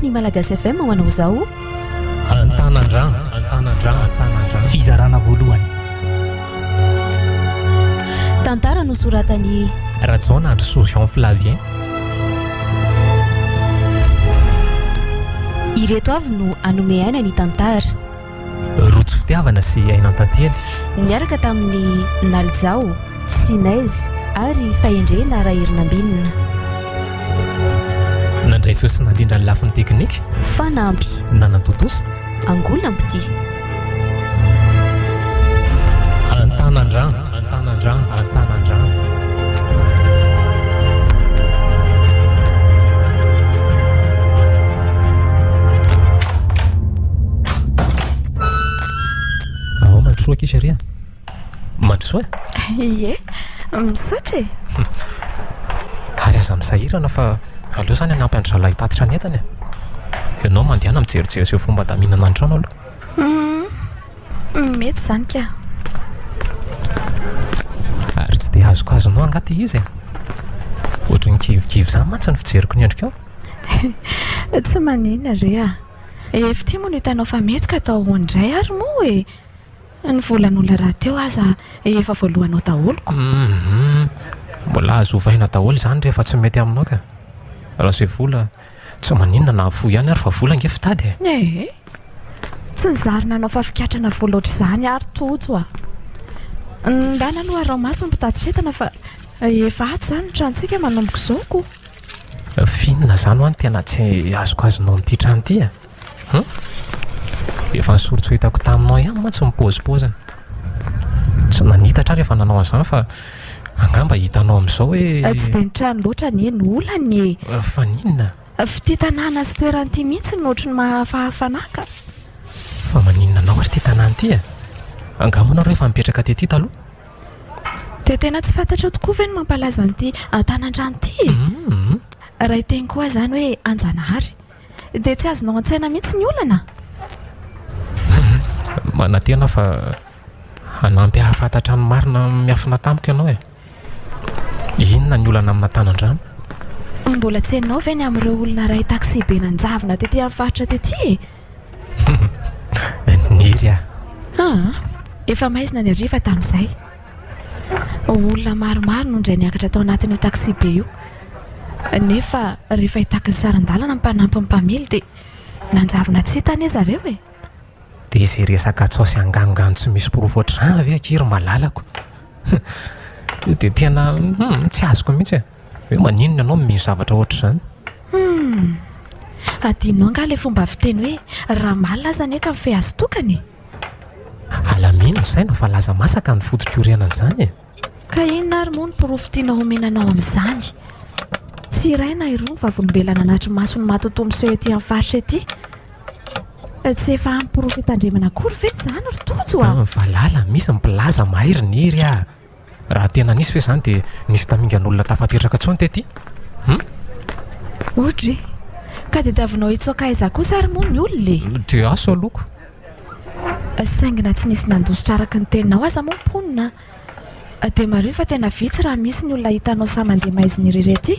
ny Malagasy FM ho anao izao Antanandrano fizarana voalohany tantara no soratany Ratsona andro so Jean Flavien. ireto avy no anome aina ny tantara Rojo fitiavana sy ainantantely. niaraka tamin'ny Naljao, Sinez ary Fahendrena Raherinambinina. Nandray feo sy nandrindra ny lafin'ny teknika Fanampy nanantotosa Angolampity. Antanandrano ao mandrosoa kisaria mandrosoa Ie, misaotra e. ary aza misahirana fa aleo zany anampy andry zalahy hitatitra ny entany ianao mandehana mijerijery seo fomba da mihinana ny trano aloha Mety zany ka. ary tsy dia azoko azonao angaty izy ohatra ny kivokivy zany mantsy ny fijeriko ny endrika ao Tsy maninona re a. Efa ty moa no hitanao fa mety ka atao indray ary moa e. Ny volan'olona raha teo aza efa voalohanao daholo. mbola azo ovaina daholo zany rehefa tsy mety aminao ka raha zay vola tsy maninona na fo ihany ary fa vola nge fitady Tsy nizarina anao fa fikatrana vola ohatr' izany ary tojo a. Ndana aloha ranomasy no mpitatitr'entana fa efa ato zany trantsika manomboko izao ko. finina zany ho any tena tsy azoko azonao amin'ity trano ity efa nysorotso hitako taminao ihany mantsy mipozipozina tsy nanitatra rehefa nanao an'izany fa angamba hitanao amin'izao hoe Tsy dia ny trano loatra ny eny olany e. fa ninona Fititanana sy toeran'ity mihitsy no ohatry ny mahafahafanaka. fa maninona anao ary ty tanàna ity angamonao rehefa mipetraka tety taloha Dia tena tsy fantatra tokoa ve no mampalaza an'ity tanandrano ity e. Raha hiteny koa zany hoe Anjanahary dia tsy azonao an-tsaina mihitsy ny olana. manantena fa hanampy hahafantatra ny marina miafina tamiko ianao inona ny olana amina tanandrano Mbola tsy hainao ve ny amin'ireo olona ray taksi be nanjavona tety amin'ny faritra tety e. niry Efa maizina ny ariva tamin'izay. Olona maromaro no indray niakatra tao anatin'io taksi be io. Nefa rehefa hitaky ny saran-dalana mpanampy ny mpamily dia nanjavona tsy hitany zareo e. dia izay resaka tsao sy anganongano tsy misy porofo ohatr'izany ave akiry malalako dia tena tsy azoko mihitsy hoe maninona ianao mino zavatra ohatr'izany Adinao nga ilay fomba fiteny hoe raha malina aza neka mifehy azy tokany. alamino ny saina fa laza masaka ny fototriorenan'izany Ka inona ary moa ny porofo tiana homenanao amin'izany? Tsy iray na iroa ny vavolombelana anatry maso ny matotoa miseho ety amin'ny faritra ety. Tsy efa amin'ny porofo hitandremana akory ve zany ry tojo a? valala misy mipilaza mahery niry raha tena nisy ve zany dia nisy tamingan'olona tafapetraka tsony tety Ohatry ka dia davinao hitsoaka aiza kosa ary moa ny olona dia aso aloko saingina tsy nisy nandositra araka ny teninao aza moa mponina. Dia mareo fa tena vitsy raha misy ny olona hitanao sa mandeha maiziny irery ety.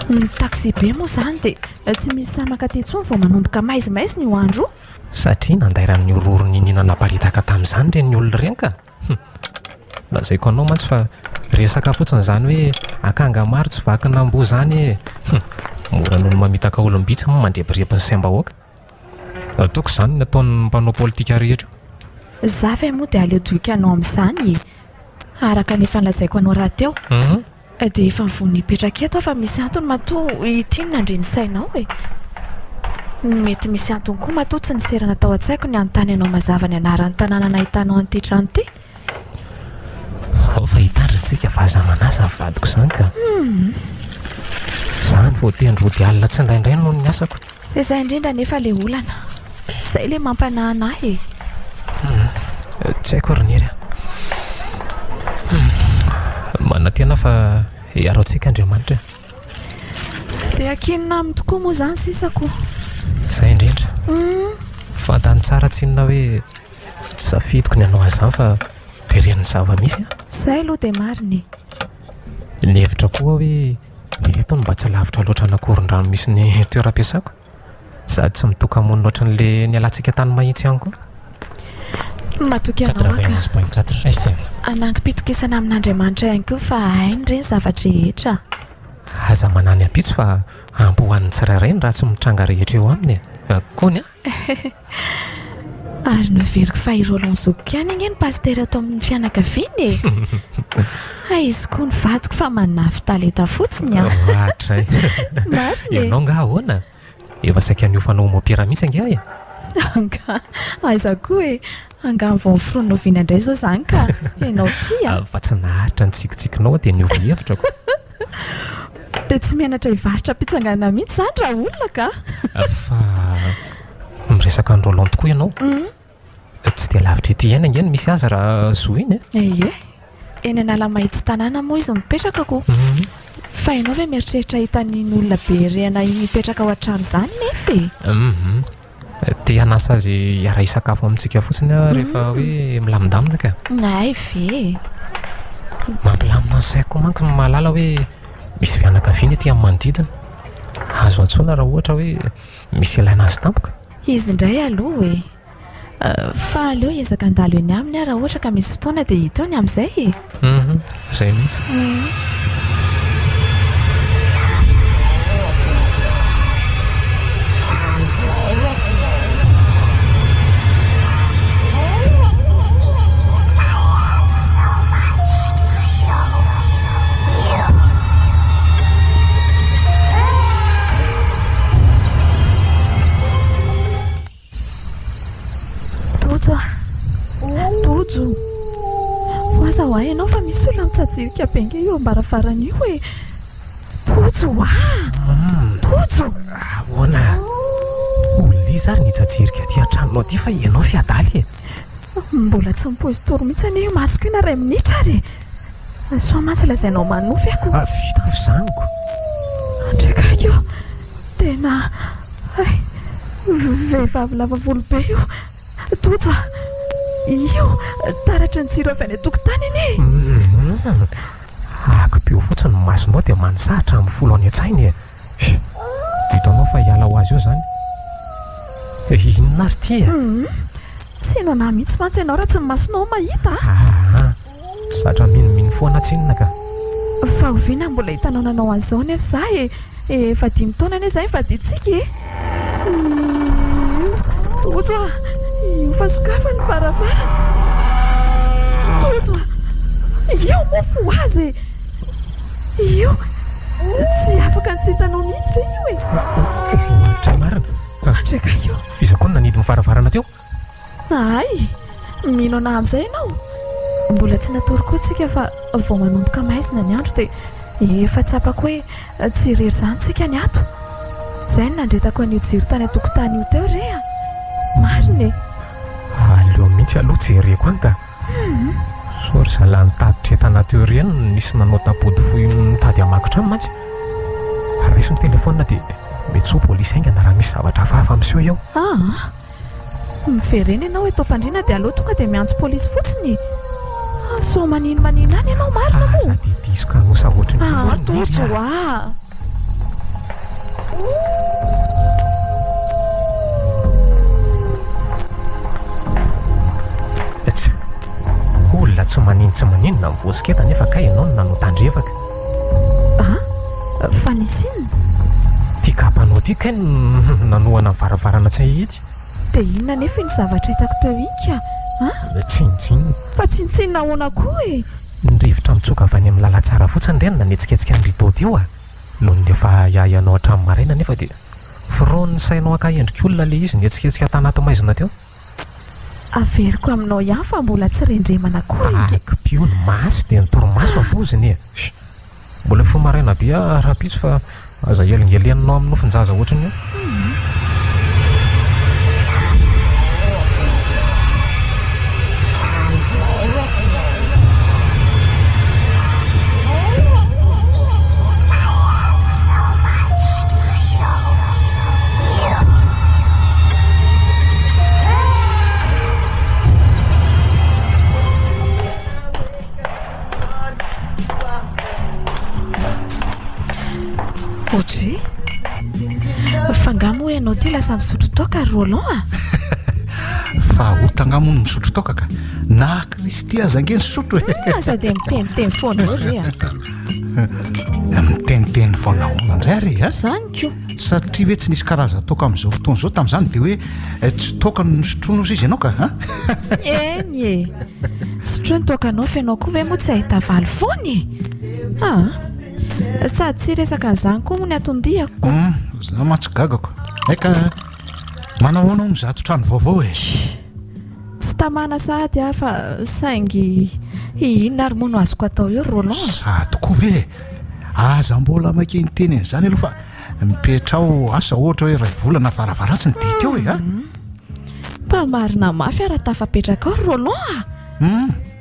Ny taksi be moa zany dia tsy misy samaka ty intsony vao manomboka maizimaizina io andro. satria nandairany ororony ninanaparitaka tamin'izany reny olona ireny ka lazaiko anao mantsy fa resaka fotsiny zany hoe akanga maro tsy vakina mbo zany mora noho ny mamitaka olombitsy moa mandrebirebiny saim-bahoaka ataoko zany ny ataon'ny mpanao politika rehetra Za ve moa dia aleodoika anao amin'izany araka nefa nolazaiko anao raha teo dia efa mivony hipetraka eto fa misy antony matoa ity ny nandreny sainao e. Mety misy antony koa matoa tsy niserana tao an-tsaiko ny anontany anao mazava ny anaran'ny tanàna nahitanao an'ity trano ity. ao fa hitandrintsika fahazamanazy ny vadiko zany ka zany vao tendrody alina tsy indraindray noho ny asako Izay indrindra nefa ilay olana izay ilay mampanahy anahy tsy haiko ary niry manantena fa hiaro-tsika Andriamanitra dia akinina amin'ny tokoa moa zany sisako. izay indrindra fantany tsara tsy inona hoe tsy safidiko ny anao an'izany fa teren'ny zava-misy Izay aloha dia mariny. ny hevitra koa hoe eto no mba tsy lavitra loatra nakoron-drano misy ny toeram-piasako sady tsy mitokamono loatra n'le ny alantsika tany mahitsy ihany koa. matoky anao aka 91.4 FM. anangy-pitokisana amin'Andriamanitra ihany koa fa hainy ireny zavatra rehetra. Aza manany ampitso fa ampohoan'ny tsirairainy raha tsy mitranga rehetra eo aminy kony ary noveriko fa ireo lonzokoany iny ny pastera atao amin'ny fianakaviany izy koa ny vadiko fa manafy talenta fotsiny atray ianao nga ahoana efa saika niofanao mopera mihitsy ange e anga aiza koa e angany vao fironoviana indray zao zany ka ianao tia fa tsy naharitra ny tsikitsikinao dia niovihevitra ko dia tsy mianatra hivarotra mpitsangana mihitsy zany raha olona ka fa miresaka ny roland tokoa ianao tsy dia lavitra ity aina ingeny misy aza raha zo iny ie eny anala mahitsy tanàna moa izy mipetraka ko fa ianao ve mieritreritra hitan'iny olona be rena iny mipetraka ao an-trano zany nefa e tia hanasa azy iara hisakafo amintsika fotsiny rehefa hoe milamindamina ka ay ve mampilamina ny saiko manko ny mahalala hoe misy fianakaviana ety amin'ny manodidina azo antsoina raha ohatra hoe misy ilaina azy tampoka izy indray aloha e fa aleo ezaka andalo eny aminy raha ohatra ka misy fotoana dia hitaony amin'izay e izay mihitsy Tojo voaza ho ahy ianao fa misy olona mitsajirika benga eo ambaravarana io e Tojo Tojo ahoana olona izy ary nitsajirika aty an-tranonao aty fa ianao fiadaly e mbola tsy mipozitoro mihitsy anie io masoko io na ray minitra ary so mantsy lazainao manofy ako vita avy zaniko andrekako tena vehivavy lava volo be io Tojo io taratra ny tsiro avy any tokotany iny akopio fotsiny masonao dia manisahatra amin'ny folo any an-tsainy e vitanao fa hiala ho azy io zany inona ary ty tsy hainao na mihitsy mantsy ianao raha tsy masonao mahita tsy zatra minomino foana tsinona ka fa oviana mbola hitanao nanao an'izao nefa za efa 5 taona anie zay vaditsika e Tojo io fa sokafa ny varavara Tojo io moa fo azy io tsy afaka ny tsy hitanao mihitsy ve io e tray marina andreka io iza koa nanidy mivaravarana teo ay mino ana amin'izay ianao mbola tsy natory koa tsika fa vao manomboka maizina ny andro dia efa tsapako hoe tsy irery zany tsika ny ato izay ny nandretako an'io jiro tany atokotany io teo rea marina aleo mihitsy aloha jereko any ka sory zala nitaditra entana teo reny nisy nanao tapody foy nitady hamakotra any mantsy raisy ny telefona dia mety so polisy aingana raha misy zavatra hafahafa amin'seho eo miverena ianao hoe tompandrina dia aloha tonga dia miantso polisy fotsiny so manino any ianao marina moa za dia disoka nosa ohatry ny Tojo olona tsy manino tsy maninona mivoasiketa nefa ka ianao no nanao tandrevaka fa nisy inona tia kapanao ty kay nanohana varavarana tsy ahitsy dia inona nefa ny zavatra hitako teo ika tsinitsinina fa tsinitsinina ahoana koa e nirivotra mitsoka avy any amin'ny lalatsara fotsiny reny nanetsiketsika ny ritody io noho ny efa iahianao hatramin'ny maraina nefa dia firon'ny sainao akahendrik'olona le izy nietsiketsika tanaty maizina teo averiko aminao ihany fa mbola tsy rendremana koa akopio ny maso dia nitoromaso amboziny mbola fo maraina be raha-pitso fa aza elingelenanao amin'ny nofinjaza ohatrany io fangamo ianao ty lasa misotro toka Roland fa otangamony misotro toka ka na Kristy aza nge nisotro asa dia miteniteny foana ry miteniteny foana ondray ary a zany ko satria hoe tsy nisy karaza toka amin'izao fotoana izao tamin'izany dia hoe tsy toka no nisotrono izy ianao ka eny e sotroany tokanao fa ianao koa ve moa tsy ahita valy foany sady tsy resaka an'izany koa moa ny atondihako za matsigagako aika manao anao mizato trano vaovao e tsy tamana sady fa saingy inona ary moa no azoko atao eo Roland sady koa ve aza mbola makeny teny an'izany aloha fa mipetrao asa ohatra hoe ray volana varavaratsy ny dity eo e mba marina mafy ara tafapetraka ao Roland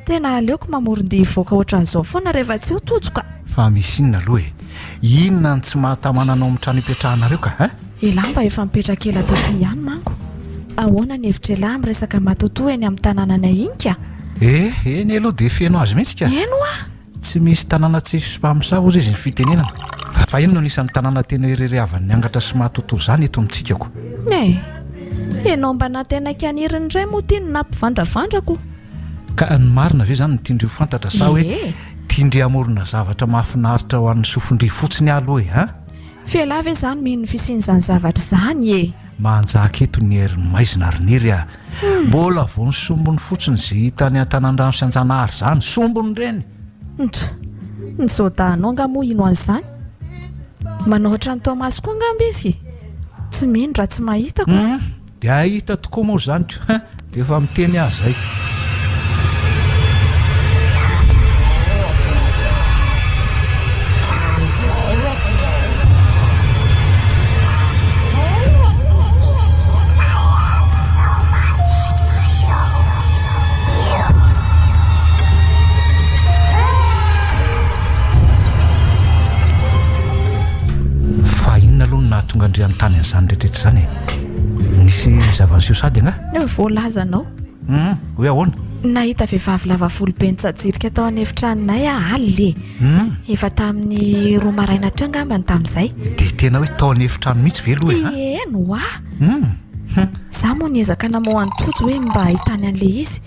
tena aleoko mamoron-dia hivoaka ohatran'izao foana rehefa tsy ho tojoka fa misy inona aloha e inona ny tsy mahatamananao amin'ny trano hipetrahanareo ka elamba efa mipetraka ela taty ihany manko ahoana ny hevitra elahy miresaka matotoa eny amin'ny tanànanay inika eny aloha dia feno azy mihitsy ka eno tsy misy tanàna tsisy mpamosavy ozy izy ny fitenenana fa ino no nisan'ny tanàna tena ireriavan'ny angatra sy mahatotoa izany eto amintsika ianao mba natena kaniriny ray moa ty no nampivandravandrako ka ny marina ve zany ny tiandreo fantatra sa hoe tiandre amorona zavatra mahafinaritra ho an'ny sofindry fotsiny aloha fialahy ve zany mino ny fisian'izany zavatra izany manjaka eto ny herin'ny maizina riniry mbola vo ny sombony fotsiny zay hita ny an-tanan-drano sy anjanahary zany sombony reny ny zodanao nga moa ino an'izany manao ohatra ny Tomasy koa ngamba izy tsy mino raha tsy mahitako dia ahita tokoa moa zany ko dia efa miteny azy zay tonga andrian'ny tany an'izany rehetrrehetra zany nisy zava-niseho sady voalazanao hoe ahoana nahita vehivavy lava volo be nitsajirika tao any efitranonay aly efa tamin'ny roa maraina teo angambany tamin'izay dia tena hoe tao any efitrano mihitsy ve aloha eno za moa niezaka namoa antojo hoe mba ahitany an'le izy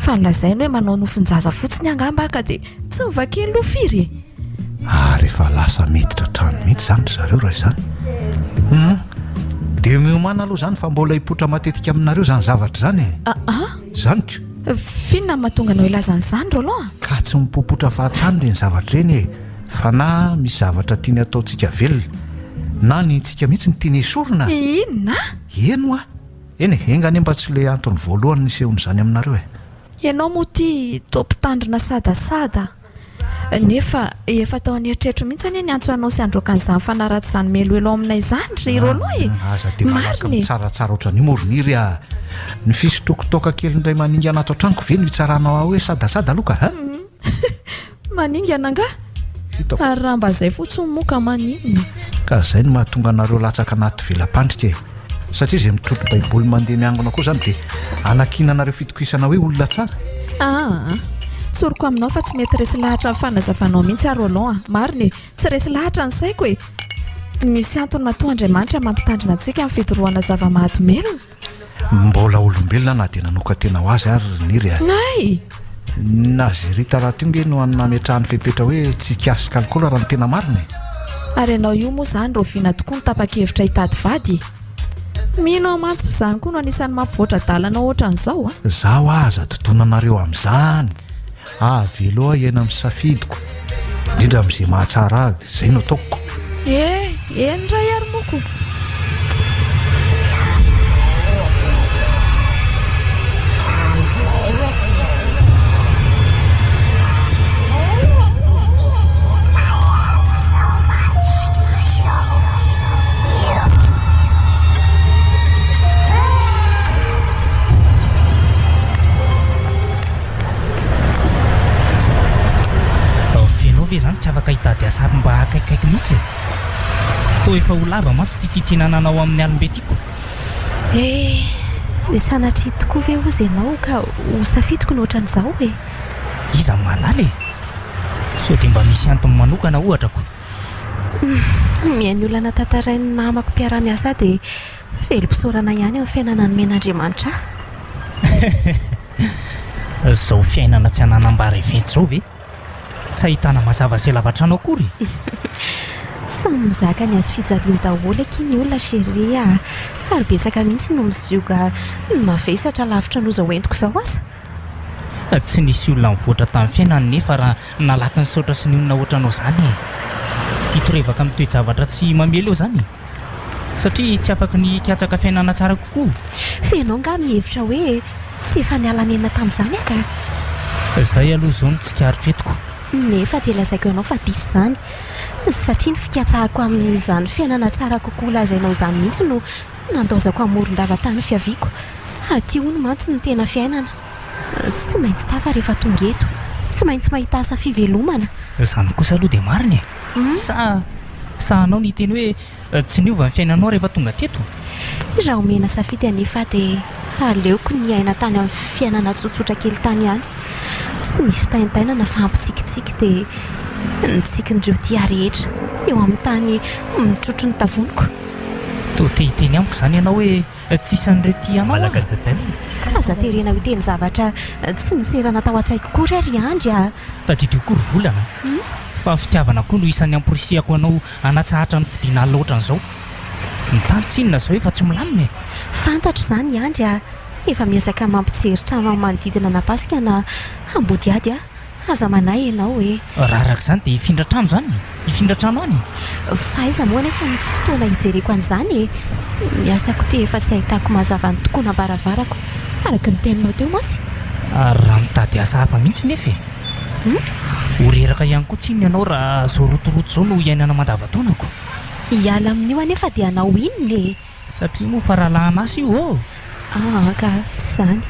fa nolazainy hoe manao nofinjaza fotsiny angamba ka dia tsy mivakely lofiry rehefa lasa miditra trano mihitsy zany ry zareo raha izany dia miomana aloha zany fa mbola hipotra matetika aminareo zany zavatra zany zany ko finona mahatonga anao ilazan'izany Roland ka tsy mipopotra fahatany le ny zavatra reny fa na misy zavatra tiany ataontsika velona na ny ntsika mihitsy ny tiany esorina inona eno eny engany mba tsy le antony voalohany nisehon'izany aminareo ianao moa ty tompitandrina sadasada nefa efa tao an'eritreritro mihitsy any ny antso anao sy androaka an'izany fanaratsy izany meloelo aminay izany ry Roland aza dia malaka mitsaratsara ohatran'io moroniry ny fisotrokotoka kely indray maninga anato an-tranoko ve no hitsaranao ao hoe sadasada aloha ka maningana nga ary raha mba izay fotsiny moka maningina ka izay no mahatonga anareo latsaka anaty velam-pandrika satria izay mitotro baiboly mandeha miangona koa izany dia anakina anareo fitokisana hoe olona tsara tsoroko aminao fa tsy mety resy lahatra ny fanazavanao mihitsy Roland mariny tsy resy lahatra ny saiko misy antony matoa Andriamanitra mampitandrina antsika amin'ny fidorohana zava-mahadomelona mbola olombelona na dia nanoka tena ho azy ary riniry na zerita raha teo nge no nametrahany fepetra hoe tsy kiasika alikola raha ny tena marina ary ianao io moa zany roviana tokoa ny tapa-kevitra hitady vady mino mantsy izany koa no anisan'ny mampivoatra dalana ohatran'izao zaho aza totonanareo amin'izany avy aloha iena amin'ny safidiko indrindra amin'izay mahatsara azy izay no ataoko eny ray ary moko ve zany tsy afaka hitady asary mba akaikaiky mihitsy to efa ho lava mantsy ty fitsinananao amin'ny alombe tiako dia sanatria tokoa ve ozy ianao ka ho safidiko ny ohatran'izao iza malaly so dia mba misy antony manokana ohatra ko mihainy olana tantarain'ny namako mpiara-miasa dia velom-pisaorana ihany amin'ny fiainana ny men'Andriamanitra. Izao fiainana tsy hananambara eventy izao ve? Tsy ahitana mazava sy lavatra anao akory. Samy mizaka ny azo fijaliany daholo aky ny olona sheria, ary betsaka mihitsy no mizoga ny mavesatra lavitra noho izao entiko izao aza. Tsy nisy olona mivoatra tamin'ny fiainany nefa raha nalaky ny saotra sy ny olona ohatranao izany. Hitorevaka amin'ny toe-javatra tsy mamely eo izany, satria tsy afaka ny katsaka fiainana tsara kokoa. Fenao nga mihevitra hoe tsy efa nialanena tamin'izany aka. Izay aloha izao no tsikaritra etiko. Nefa dia lazaiko ianao fa diso izany, satria ny fikatsahako amin'izany fiainana tsara kokoa lazainao izany mihitsy no nandozako amoron-davatany fiaviako. Aty hono mantsy ny tena fiainana. Tsy maintsy tafa rehefa tonga eto, tsy maintsy mahita asa fivelomana. Izany kosa aloha dia marina e. Sa anao ny teny hoe tsy niova ny fiainanao rehefa tonga teto? Raha omena safidy anefa dia aleoko ny aina tany amin'ny fiainana tsotsotra kely tany ihany. Tsy misy taintainana fa ampitsikitsiky dia ny tsikin'ireo dia rehetra eo amin'ny tany mitrotro ny tavoniko. Toa te-hiteny amiko izany ianao hoe tsisy an'ireo tia anao. Malagasy FM. Aza terena ho teny zavatra tsy niserana tao an-tsaiko kory ary andry a. Tadidio kory volana. Fa fitiavana koa no isan'ny amporisihako anao anatsahatra ny fidiana loatran'izao. Ny tany tsinona izao efa tsy milamina e. Fantatro izany andry a. Efa miezaka mampijery trano amin'ny manodidina napasika na ambodiady a. Aza manahy ianao e. Raha araka izany dia hifindra trano izany, hifindra trano any. Faiza moa nefa ny fotoana hijereko an'izany e. Miasako te efa tsy ahitako mazava ny tokoa nambaravarako araka ny teninao teo mantsy. Raha mitady asa hafa mihitsy nefa e. Horeraka ihany koa tsiny ianao raha izao rotoroto izao no iainana mandava-taonako. Hiala amin'io anefa dia anao inona e. Satria moa faralahana asa io. Ka tsy izany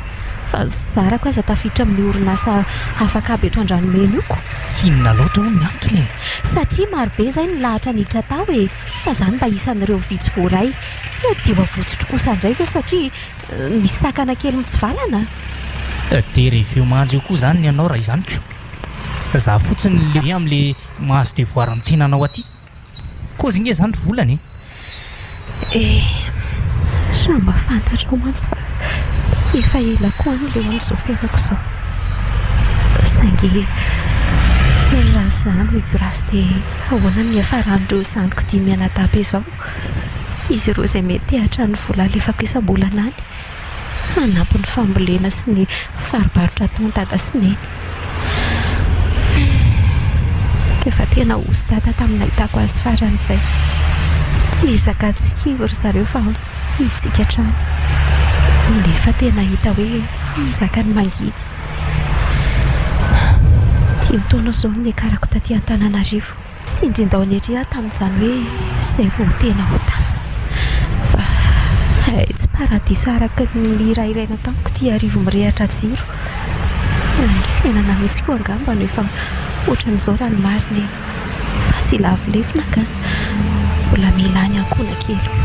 fa zarako aza tafiditra amin'ny orinasa afaka aby eto an-dranomena io ko. Finona loatra ho ny antony e. Satria marobe izay ny lahatra niditra tao e. Fa izany mba isan'ireo vitsy voaray dia mavotsotro kosa indray ve satria misy sakana kely mitsivalana. Dia rehefa eo mahanjy eo koa izany ny anao raha izany ko. Za fotsiny le amin'le mahazo devoara mitsinanao aty. Kozy nge izany volany e. Samba fantatrao mantsy fa efa ela koa no leo amin'izao fiainako izao. Saingy raha izany hoe grasy dia ahoana ny hafaran'ireo zandriko dimy anadabe izao. Izy ireo izay mety hatrany vola alefako isam-bolana any, manampy ny fambolena sy ny faribarotra tao dada sy neny. Efa tena osy dada tamin'ny nahitako azy faran'izay. Miezaka tsikivo ry zareo fa hitsika trano. Nefa tena hita hoe mizaka ny mangidy. Dimy taona izao ny akarako taty Antananarivo. Tsy indrindao ny ery tamin'izany hoe izay vao tena ho tafa. Fa tsy paradisa araka ny irairaina tamiko ty arivo mirehatra jiro. Ny fiainana mihitsy koa angamba no efa ohatran'izao raha ny mariny. Fa tsy lavolefina ka mbola mila any ankona kely.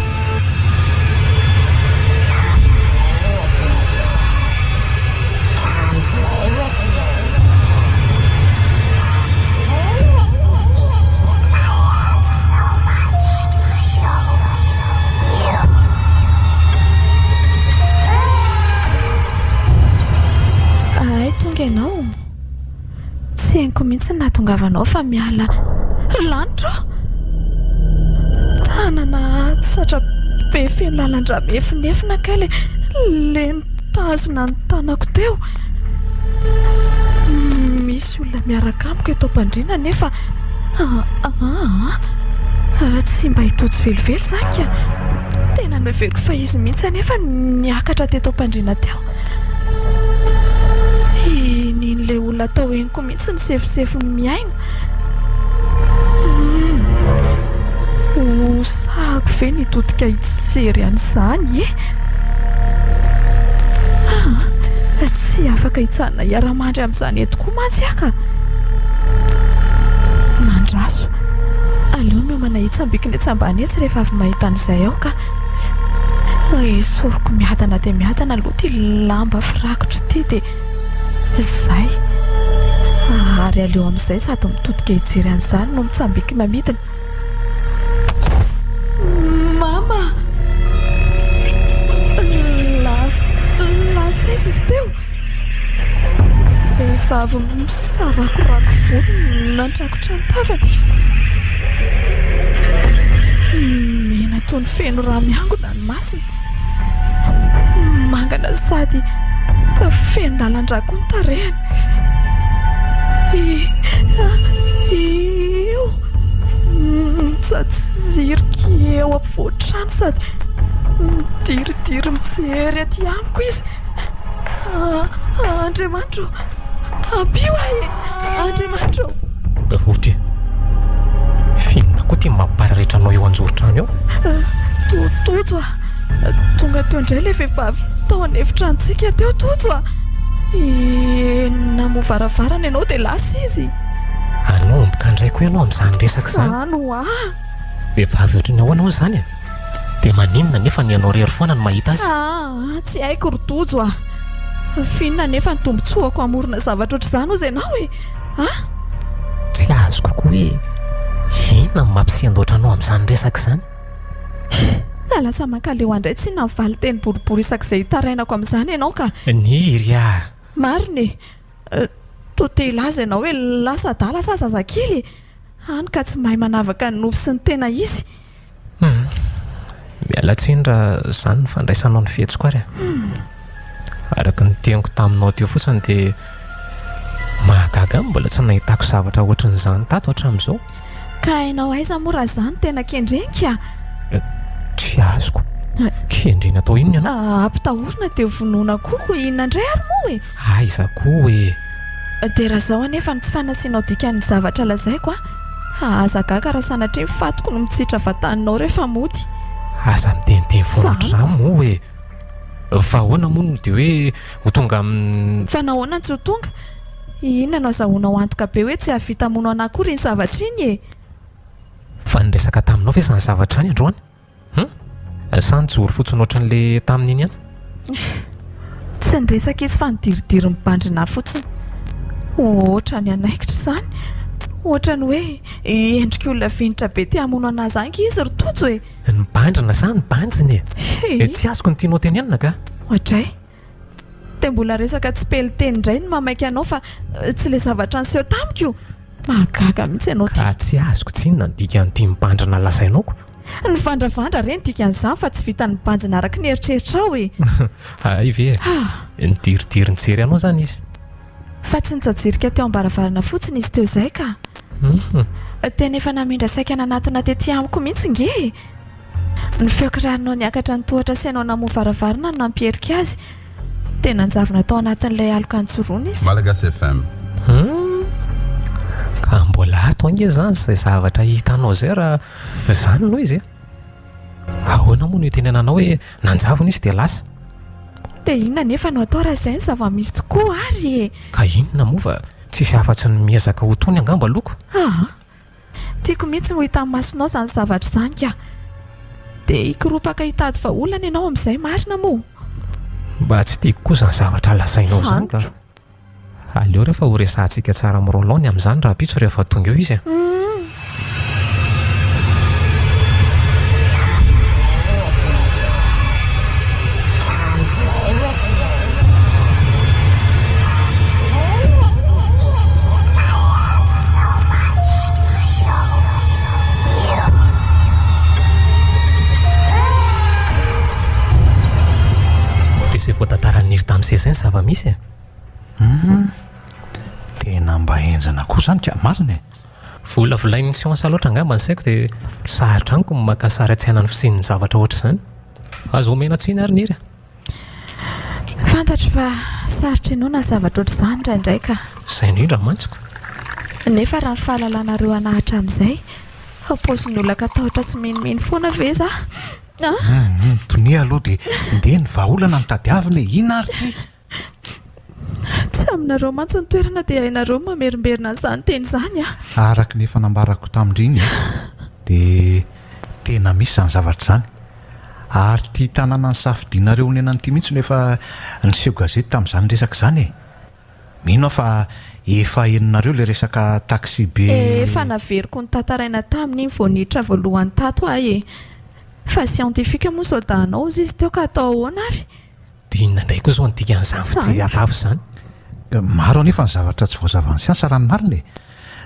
Ianao tsy hainko mihitsy nahatongavanao fa miala lanitra tanana tsatra be feno lalandra mefinefina kely le nitazona ny tanako teo. Misy olona miaraka amiko eto am-pandriana nefa tsy mba hitotsy velively zanka. Tena noeveriko fa izy mihitsy anefa niakatra teto am-pandriana teo. Nin'le olona tao henoko mihitsy ny sefosefony miaina. Osahako ve nitodika hijery an'izany e. Tsy afaka hitsanina hiara-mandry amin'izany etoko mantsy aka. Mandraso aleo miomana hitsambikiny etsy ambany etsy rehefa avy mahita an'izay aho ka soroko miadana dia miadana aloha ty lamba firakotro ty dia izay. Ary aleo amin'izay sady mitodika hijery an'izany no mitsambikina midina. aiza izy teo? Vehivavy misarakorako volo nantrakotra ny tavany. Mena toy ny feno raha miangona ny masony. Mangana sady feno lalan-drako ny tarehany. Eo mitsajirika eo ampovoan-trano sady midiridiry mijery aty amiko izy. Andriamanitro, abio ahy, Andriamanitro. Oty finona koa tia mampararitra anao eo anjoro-trano eo. Tojo a, tonga teo indray ilay vehivavy tao an'efitrantsika teo. Tojo a, namoa varavarana ianao dia lasa izy. Anomboka indray koa ianao amin'izany resaka izany. Zano a, Vehivavy ohatrany ahoana hoy izany? Dia maninona nefa ny anao rery foana no mahita azy? tsy haiko ry Tojo a. Finona nefa ny tombontsoako amorona zavatra ohatr'izany hozy ianao e. Tsy azoko koa hoe inona no mampisehan-doatra anao amin'izany resaka izany? Lasa mankaleo andray tsy navaly teny boribory isak'izay tarainako amin'izany ianao ka. Niry a. Marina e, toa ilaza ianao hoe lasa dala sa zazakely. Hany ka tsy mahay manavaka ny nofo sy ny tena izy. Miala tsiny raha izany ny fandraisanao ny fihetsiko ary. Araka ny teniko taminao teo fotsiny dia mahagaga mbola tsy nahitako zavatra ohatran'izany tato hatramin'izao. Ka hainao aiza moa raha izany tena kendrenka? Tsy azoko. Kendrena atao inona ianao? Ampitahorina dia vonoina koko inona indray ary moa e. Aiza koa hoe. Dia raha izao anefa tsy fanasianao dikan'ny zavatra lazaiko aza gaga raha sanatria mifatoko no mitsitra vataninao rehefa mody. Aza miteniteny foana ohatr'izany moa hoe. Fa ahoana moa no dia hoe ho tonga fa nahoana tsy ho tonga? Inona no azahoanao antoka be hoe tsy havita mono anakory iny zavatra iny e? Fa niresaka taminao ve izany zavatra any androany? Sa nijoro fotsiny ohatran'ilay tamin'iny ihany? Tsy niresaka izy fa nidiridiry mibandrina fotsiny. Ohatra ny anaikitra izany. Ohatra ny hoe endrika olona venitra be tia hamono anazy angy izy ry Tojo e. Nibandrina sa nibanjiny e? Tsy azoko ny tianao tenenina ka? Ohatray dia mbola resaka tsy peliteny indray ny mamaika anao fa tsy ilay zavatra niseho tamiko io. Mahagaga mihitsy ianao ty. Ka tsy azoko tsinona ny dika n'ity mibandrina lasainao. Ny vandravandra ireny dikan'izany fa tsy vita ny banjina araka ny eritreritra ao e. Ay ve nidiridiry nijery anao izany izy. Fa tsy nitsajirika teo ambaravarana fotsiny izy teo izay ka. Tena efa namindra saika nanatona tetỳ amiko mihitsy nge. Ny feokirarinao niakatra ny tohatra sy ianao namoa varavarana no nampierika azy. Tena nanjavona tao anatin'ilay aloka antsoroana izy. Malagasy FM. Ka mbola ato ange izany izay zavatra hitanao izay raha izany no izy e. Ahoana moa no itenenanao hoe nanjavona izy dia lasa? Dia inona nefa no atao raha izay ny zava-misy tokoa ary e. Ka inona moa fa tsisy afa-tsy ny miezaka ho tony angamba loko? Tiako mihitsy ho hitan'ny masonao izany zavatra izany ka. Dia hikoropaka hitady vaholana ianao amin'izay marina moa. Mba tsy tiako koa izany zavatra lasainao izany ka. Aleo rehefa ho resantsika tsara amin'ireo laony amin'izany raha pitso rehefa tonga eo izy. Izay voatantaraniry tamin'izay izay ny zava-misy e. Tena mba enjana koa izany ka marina e. Vola volain'ny siansa loatra angamba ny saiko dia sarotra amiko ny maka sary an-tsaina ny fisian'ny zavatra ohatr'izany. Azo omena tsiny ary niry. Fantatro fa sarotra ianao na zavatra ohatr'izany indraindray ka. Izay indrindra mantsiko. Nefa raha ny fahalalànareo anahatra amin'izay paozin'ny olona katahotra sy menimeny foana ve za? Tonia aloha dia ndeha ny vaholana ny tadiavina inona ary ty? Tsy aminareo mantsy ny toerana dia hainareo mamerimberina an'izany teny izany Araka ny efa nambarako tamindriny dia tena misy izany zavatra izany. Ary tia tanàna ny safidianareo ny enan'ity mihitsy nefa niseho gazety tamin'izany resaka izany e. Mino fa efa heninareo ilay resaka taxi be. Efa naveriko ny tantaraina taminy vao niditra voalohany tato ahy e. Fa siantifika moa sao dahanao izy teo ka atao ahoana ary? dinina indray koa zao nydika n'izany fa tsy alavo zany. Maro anefa ny zavatra tsy voazava ny siansa raha ny marina e.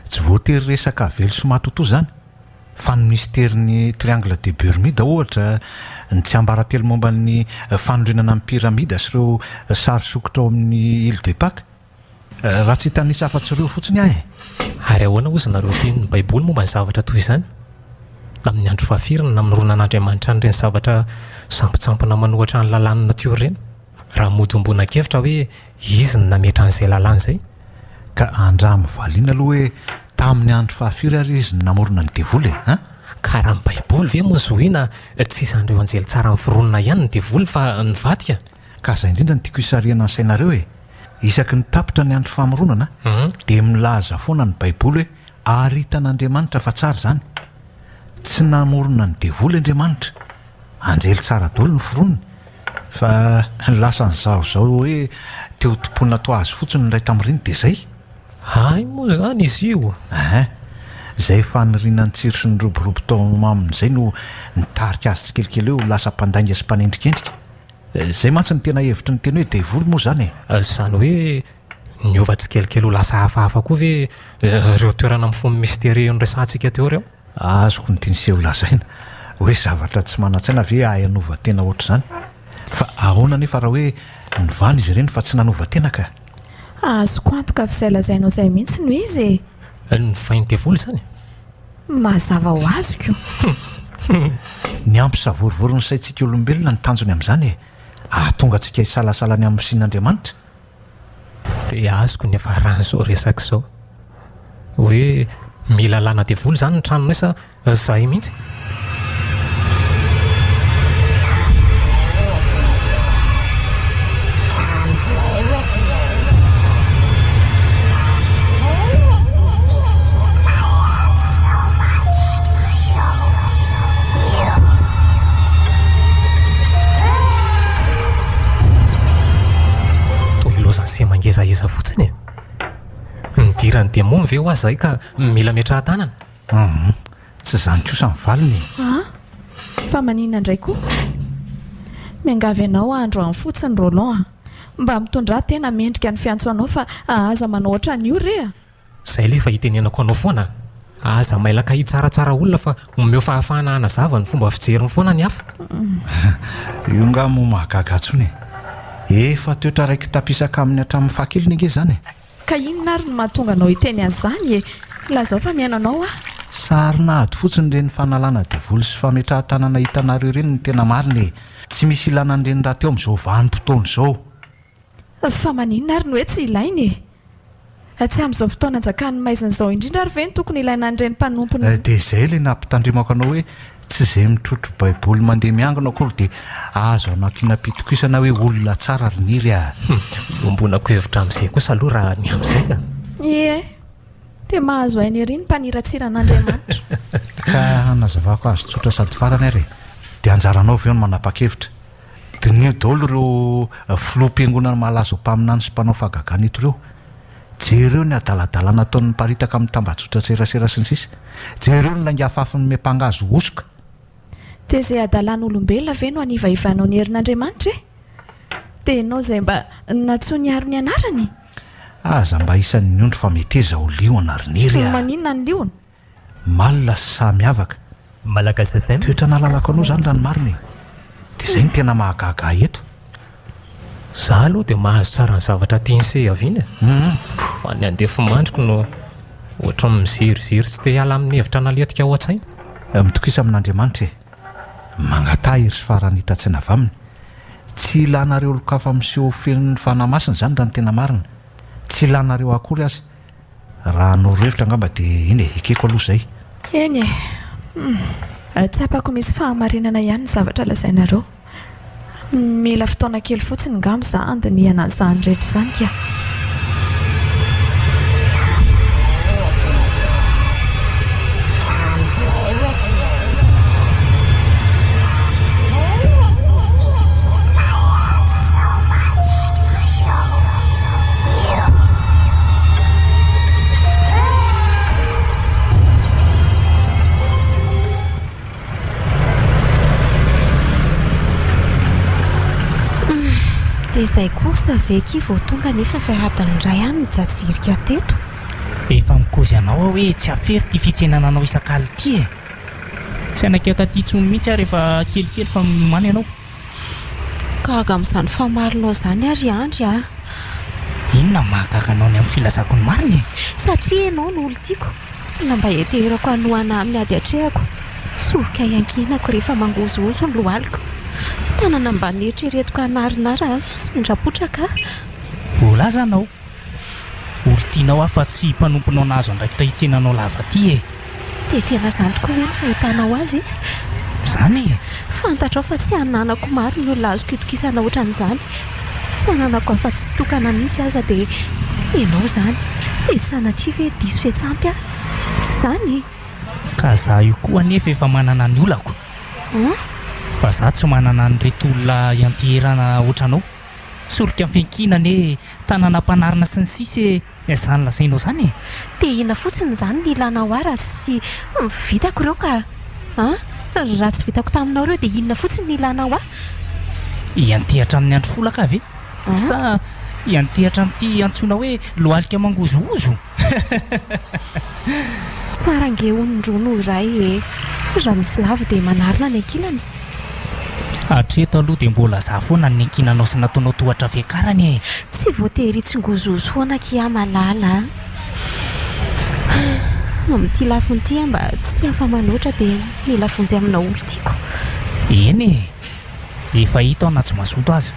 Tsy voatery resaka velo sy matoto zany fa ny mysterin'ny triangle de Bermuda ohatra, ny tsy ambaratelo momba ny fanorenana amin'ny pyramida sy ireo sary sokotra ao amin'ny île de Pâques. Raha tsy hitanisa afa-tsy ireo fotsiny ahy. Ary ahoana ozy nareo tiany baiboly momba ny zavatra toy izany? Amin'ny andro fahafirana na amin'ny ronan'Andriamanitra an'ireny zavatra sampotsampona manohatra ny lalàna natiora ireny, raha mody ombona-kevitra hoe izy ny nametra an'izay lalàna izay. Ka andramo valiana aloha hoe tamin'ny andro fahafira ary izy namorona ny devoly e. Ka raha ny baiboly ve moa zoina tsy isan'ireo anjely tsara amin'ny fironona ihany ny devoly fa ny vadika? Ka izay indrindra ny tiako hisariana ny sainareo e. Isaky ny tapitra ny andro famoronana dia milaza foana ny baiboly hoe aritan'Andriamanitra fa tsara zany. Tsy namorona ny devoly Andriamanitra, anjely tsara daholo ny fironona, fa lasa nyzao hoe teo tompona to azy fotsiny ny ray tamiriny dia zay. Hay moa zany izy io. Zay faniriana ny tsiry sy ny roborobo tao amin'izay no nitarika azy tsikelikely eo lasa mpandainga sy mpanendrikendrika. Zay mantsy ny tena hevitry ny teny hoe devoly moa zany e. Zany hoe niova tsikelikely ho lasa hafahafa koa ve ireo toerana mifono mystérieux nyresantsika teo reo? Azoko ny tianyseho lazaina hoe zavatra tsy manan-tsaina ve ayanova tena ohatr' zany. Fa ahoana nefa raha hoe nivany izy ireny fa tsy nanova tena ka? Azoko antoka fa izay lazainao izay mihitsy no izy e. Ny vainy devoly zany? Mazava ho azoko. Ny ampy savorivory ny saintsika olombelona ny tanjony amin'izany e. Ahatonga antsika hisalasalany amin'ny sin'Andriamanitra. Dia azoko nefa raha n'izao resaka izao hoe mila lana devoly zany ny tranonay sa zahay mihitsy? Mangezaheza fotsiny nidirany demony ve ho azy zay ka mila metrahan-tanana? Tsy zany kosa ny valiny. Fa maninona indray koa miangavy ianao andro amin'ny fotsiny Roland mba mitondra tena mendrika ny fiantsoanao fa aza manao ohatran'io rea. Zay le fa hitenenako anao foana, aza mailaka hitsaratsara olona fa omeo fahafahana anazava ny fomba fijeriny foana ny hafa. Io nga mo mahagagantsony efa toetra raiky tapisaka amin'ny hatramin'ny fahakeliny ange zany e. Ka inona ary no mahatonga anao hiteny an'izany e? Lazao fa miainanao sarina ady fotsiny ireny fanalana devoly sy fametrahan-tanana hitanareo ireny ny tena marina e. Tsy misy ilana an'ireny raha teo amin'izao vanim-potoana izao. Fa maninona ary no hoe tsy ilainy e? Tsy amin'izao fotoana anjakan'ny maizina izao indrindra ary ve ny tokony ilaina an'ireny mpanompony? Dia izay ilay nampitandrimako anao hoe tsy izay mitrotro baiboly mandeha miangona akory dia azo anakinapitokisana hoe olona tsara riniry a. Ombonako hevitra amin'izay kosa aloha raha ny amin'izay ka. Dia mahazo hainy ery ny mpaniratsiran'Andriamanitra. Ka nazavako azo tsotra sady farany ary dia anjaranao avy eo no manapa-kevitra. Dinio daholo ireo filoham-piangonana malaza ho mpaminany sy mpanao fahagagana eto ireo. Jereo ny adaladalana ataon'ny mparitaka amin'ny tambajotra serasera sy ny sisa. Jereo ny langafafin'ny mepanga azo osoka. Dia izay adalan'olombelona ve no anivaivanao ny herin'Andriamanitra e? Dia ianao izay mba natsoiny aro ny anarany? Aza mba isan'ny ondro fa meteza ho liona riniry a. Maninona ny liona? Malina sy samiavaka. Malagasy FM. Toetra nalalako anao zany rano marina e. Dia izay ny tena mahagaga eto. Za aloha dia mahazo tsara ny zavatra tianse aviana. Fa ny andefo mandriko no ohatra mizerizery sy te hiala amin'ny hevitra naletika ao an-tsaina. Mitokisa amin'Andriamanitra e. Mangatah iry sy farany hitan-tsaina avy aminy. Tsy ilanareo olokafa miseho fen'ny fanamasina zany raha ny tena marina. Tsy ilanareo akory azy. Raha norevitra angamba dia iny e, ekeko aloha izay. Eny e. Tsapako misy fahamarinana ihany ny zavatra lazainareo. Mila fotoana kely fotsiny ngamba za andiniana izany rehetra izany ka. dia izay kosa ve ki vao tonga nefa fiaradiny ray ihany mijajirika teto. Efa mikozy anao aho hoe tsy afery ty fitsenana anao isakaly ty e. Tsy anakeo taty intsony mihitsy aho rehefa kelikely fa milomany ianao. Gaga amin'izany famarinao izany ary andry a. Inona mahagaga anao ny amin'ny filazako ny mariny? Satria ianao no olo tiako na mba heterako hanoana amin'ny ady atrehako. Soroka iankinako rehefa mangozozo ny lohaliko. Tanana mba nieritreretiko hanarinara sindrapotraka. Voalaza anao. Olo tianao aho fa tsy mpanomponao nazo andraikitra hitsenanao lava ty e. Dia tena izany tokoa hoe ny fahitanao azy. Izany e. Fantatrao fa tsy hananako maro ny olona azoko itokisana ohatran'izany. Tsy hananako afa-tsy tokana mihitsy aza dia ianao izany. Dia sanatria hoe diso fiatsampy aho. Izany. Ka za io koa nefa efa manana ny olako. Fa za tsy manana ny reto olona ianteherana ohatranao. Soroka fiankinana tanàna mpanarina sy ny sisy izany lasainao izany e. Dia ina fotsiny izany ny ilanao ahy raha tsy vitako ireo ka. Raha tsy vitako taminao ireo dia inona fotsiny ny ilanao ahy? Iantehatra amin'ny andro folaka avy sa iantehatra amin'ity antsoina hoe lohalika mangozoozo. Tsara nge onindrono iray e. Raha misy lavo dia manarina ny ankilany. Hatreto aloha dia mbola za foana ny ankinanao sy nataonao tohatra fiakarany e. Tsy voatery tsingozozo foana kia malala. Amin'ity lafon'ity mba tsy hafa manoatra dia mila fonjy amina olo tiako. Eny e. Efa hita ao na tsy mazoto aza.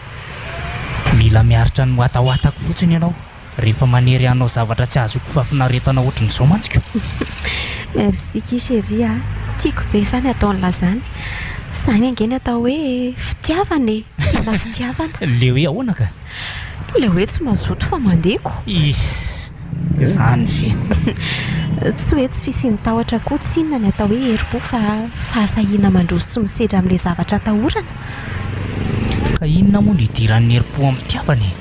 Mila miaritra ny hoatahoatako fotsiny ianao rehefa manery anao zavatra tsy azoko fafinaretana ohatran'izao mantsika. Merci ki chérie. Tiako be izany ataon'ny lazany. Izany angeny atao hoe fitiavana e. Na fitiavana. Le hoe ahoana ka? Le hoe tsy mazoto fa mandeko. Izany fe. Tsy hoe tsy fisiany tahotra koa tsy inona ny atao hoe herim-po fa fahasahiana mandroso sy misedra amin'ilay zavatra atahorana. Ka inona moa ny idiran'ny herim-po amin'ny fitiavana e?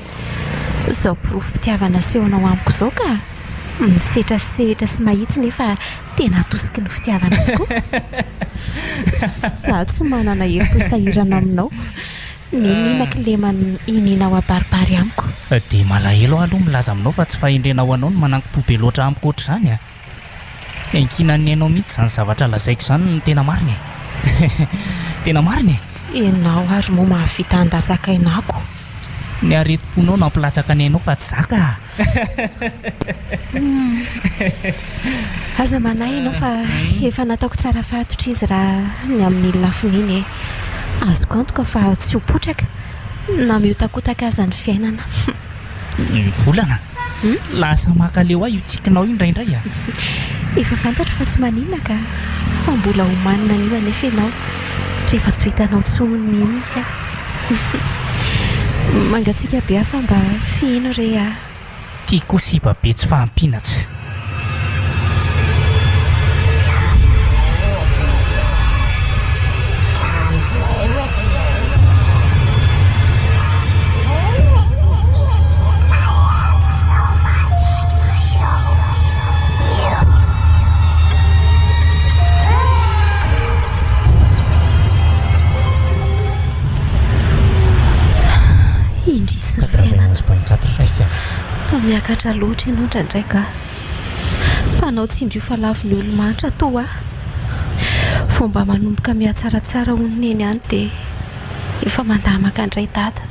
Izao porofom-pitiavana sehonao amiko izao ka misetrasetra sy mahitsy nefa tena atosiky ny fitiavana tokoa. Za tsy manana herim-po sahirana aminao. Ninaka lemany ininao abaribary amiko. Dia malahelo aho aloha milaza aminao fa tsy fahendrenao anao no manango-pobe loatra amiko ohatr' izany a. Ankinany ianao mihitsy izany zavatra lazaiko izany no tena mariny e. Tena mariny e. Ianao ary moa mahavita handazakainako. Ny aretim-ponao nampilatsaka ny hainao fa tsy zaka. Aza manahy ianao fa efa nataoko tsara fahatotra izy raha ny amin'ny lafiny e. Azoko antoka fa tsy ho potraka na miotakotaka aza ny fiainana. Volana. Lasa makaleo aho io tsikinao io indraindray a. Efa fantatro fa tsy maninona ka fa mbola homanina an'io anefa ianao rehefa tsy hitanao tsony mihitsy aho. Mangatsiaka be fa mba fino re a. Tiako siba be tsy fahampiana tsy. Miakatra loatra ianao ndraindraika. Mpanao tsindrio fa lavo ny olo-manitra toa. Fomba manomboka mihatsaratsara onony eny any dia efa mandamaka andray dada.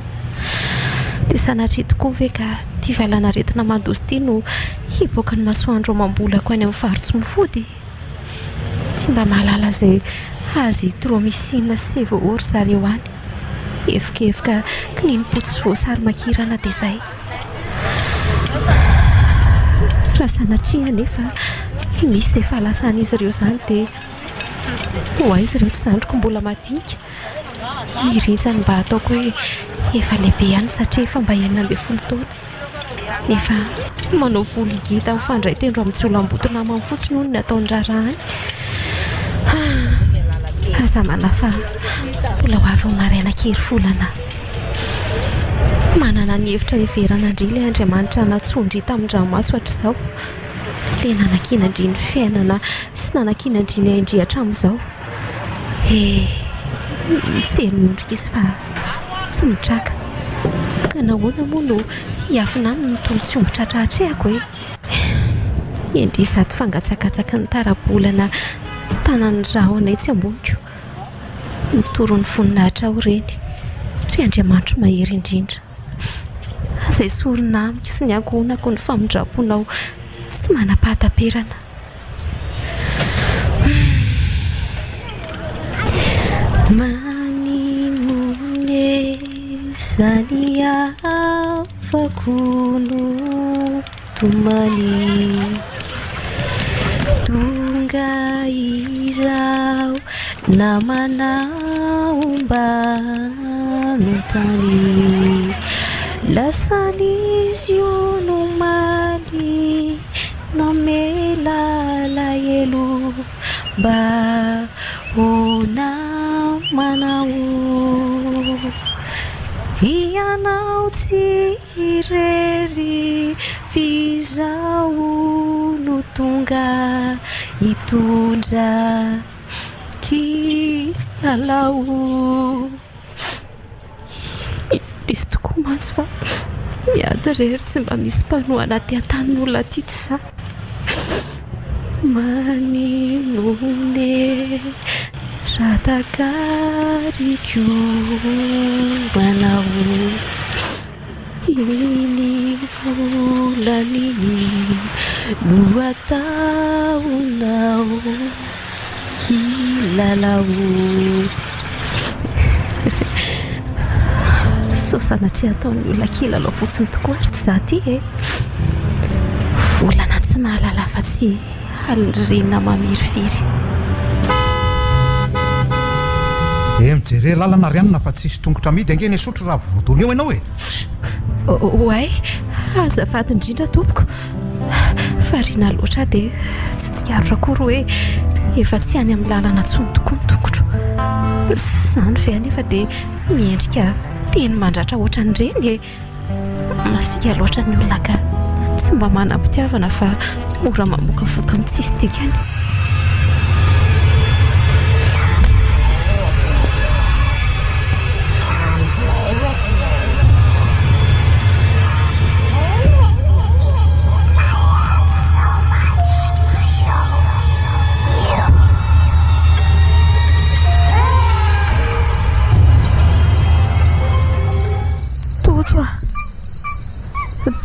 Dia sanatria tokoa ve ka tia valana retina mandozy ity no hiboaka ny masoandro mambolako any amin'ny farotsy mifody. Tsy mba mahalala izay azy tromycine sy voaory zareo any. Efikefoka kininim-potsy voasary makirana dia izay. Raha sanatria anefa misy izay fahalasana ireo izany dia ho aizy ireto zandriko mbola madinika. Irintsany mba ataoko hoe efa lehibe ihany satria efa mba 19 taona. Nefa manao volo gita mifandray tendro amin'ny tsolam-botona amany fotsiny hono ny ataony rarahany. Aza manafa mbola ho avy maraina kely volana. Manana ny hevitra hiveran'andry ilay Andriamanitra natsondry tamin-dranomaso hatr'izao. Ilay nanakinandry ny fiainana sy nanakinandry ny aindrihatra amin'izao. Mijery miondrika izy fa tsy mitraka. Ka nahoana moa no hiafina aminy nytony tsy ombo tratrahatrehako e endry sady fangatsakatsaka ny tarabolana tsy tanany raha anay tsy amboniko mitoro ny voninahitra ho reny ry Andriamanitra mahery indrindra azay sorina amiko sy ny angonako ny famondraponao tsy manam-pahataperana manimone zany afako no tomany tonga izao namanao mbanontany lasan'izy io no maly namelalahelo mba ona manao ianao tsy irery fizao no tonga hitondra kilalao izy tokoa mantsy fa miady rery tsy mba misy mpanoa anaty an-tanin'olona ty ty sa manimone ratakariko manao iny volaniny no ataonao kilalao so sanatria ataon'ny olona kilalao fotsiny tokoa ary tsy za ty e volana tsy mahalala fa tsy alindririna mamirifiry mijery lalana rianina fa tsisy tongotra midy angeny sotro raha vodony eo ianao e oay azafady indrindra tompoko farina loatra dia tsy tsikaritra akory hoe efa tsy any amin'ny lalana tsony tokoa ny tongotro izany ve anefa dia miendrika teny mandratra ohatran'ireny e masika loatra ny olona ka tsy mba manam-pitiavana fa mora mamokafoka amin'ny tsisy dikany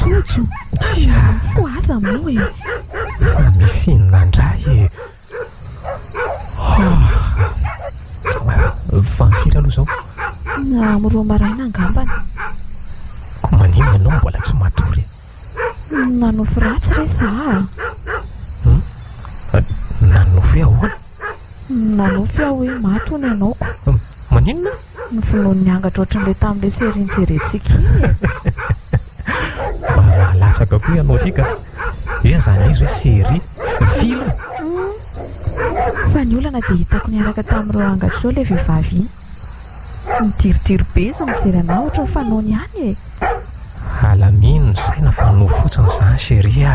tojo fo aza moa e misy inonandray fa mifiry aloha zao namoroa maraina angambany ko manino ianao mbola tsy matory nanofo ratsy re za nanofo ahoana nanofo aho hoe matony ianaoko maninona ny vonoan'ny angatra ohatran'ilay tamin'ilay serinjerentsika iny latsaka koa ianao ty ka e zany izy hoe série film fa ny olana dia hitako niaraka tamin'ireo angatra reo ilay vehivavy iny midirodiro be izy mijery anao ohatra ny fanaony ihany e alamino ny saina fano fotsiny zany série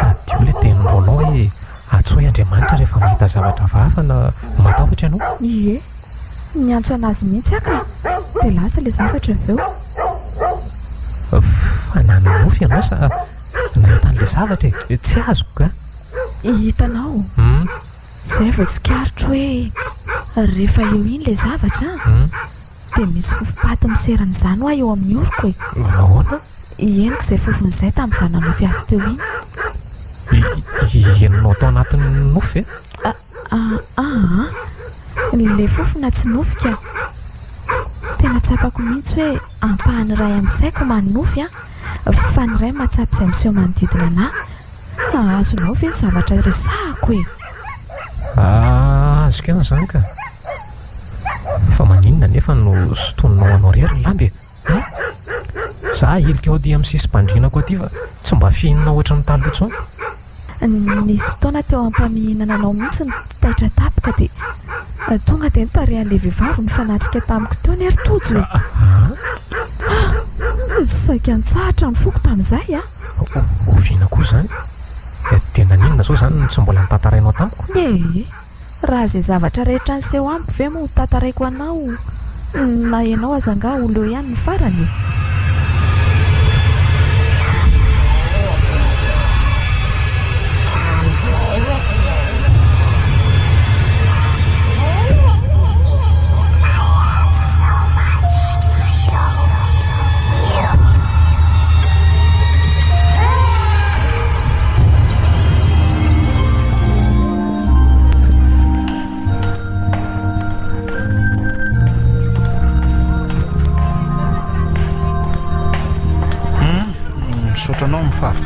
adio le teninronao hoe atsoy Andriamanitra rehefa mahita zavatra vavana matahotra ianao ie niantso anazy mihitsy aka dia lasa ilay zavatra aveo fa nanonofy ianao sa nahitan'ilay zavatra e tsy azoko ka hitanao izay vao tsikaritra hoe rehefa eo iny ilay zavatra dia misy fofopaty miseran'izany ho a eo amin'ny oroko e ahoana henoko izay fofon'izay tamin'izany nanofy azy teo iny henonao tao anatin'ny nofy ilay fofona tsy nofika tena tsapako mihitsy hoe ampahany ray amin'saiko manonofy fa ny ray matsapy izay miseho manodidina anahy azonao ve zavatra resahako e azoko ihany zany ka fa maninona nefa no sotoninao anao rery lamby za helika ao dia amin'ny sisy mpandrinako aty fa tsy mba fihinana ohatra ny taloha tsony nisy fotoana teo ampamihinana anao mihitsy ny taitra tapaka dia tonga dia nitarehan'ilay vehivavy ny fanatrika tamiko teo ny ary tojo saika an-tsahatra ny foko tamin'izay oviana koa zany tena ninona zao zany no tsy mbola nitantarainao tamiko raha izay zavatra rehetra nyseho ampy ve moa tantaraiko anao na ianao azanga olo eo ihany ny farany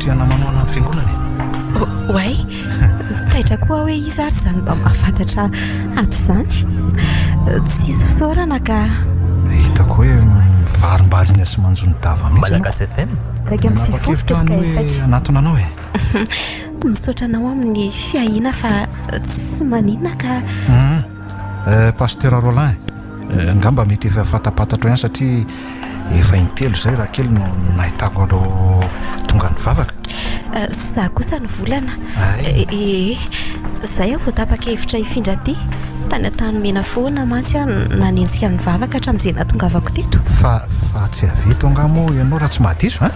hitrihana manoana ny fiangonana oay taitra koa hoe izy ary izany mba mahafantatra ato izany tsisy fisaorana ka hitako hoe varim-baliana sy manjony dava mihitsy Malagasy FM raika amin'ny kevitra ny hoe anatona anao e misaotra anao amin'ny fiahina fa tsy maninona ka pasteur Roland ngamba mety efa fatapatatra ihany satria efa intelo izay raha kely no nahitako aleo tonga ny vavaka za kosa ny volana izay aho vao tapaka hevitra hifindra ty tany an-tany mena foana mantsy a nanenjika ny vavaka hatramin'izay natongavako teto fa tsy avito angamo ianao raha tsy mahadiso a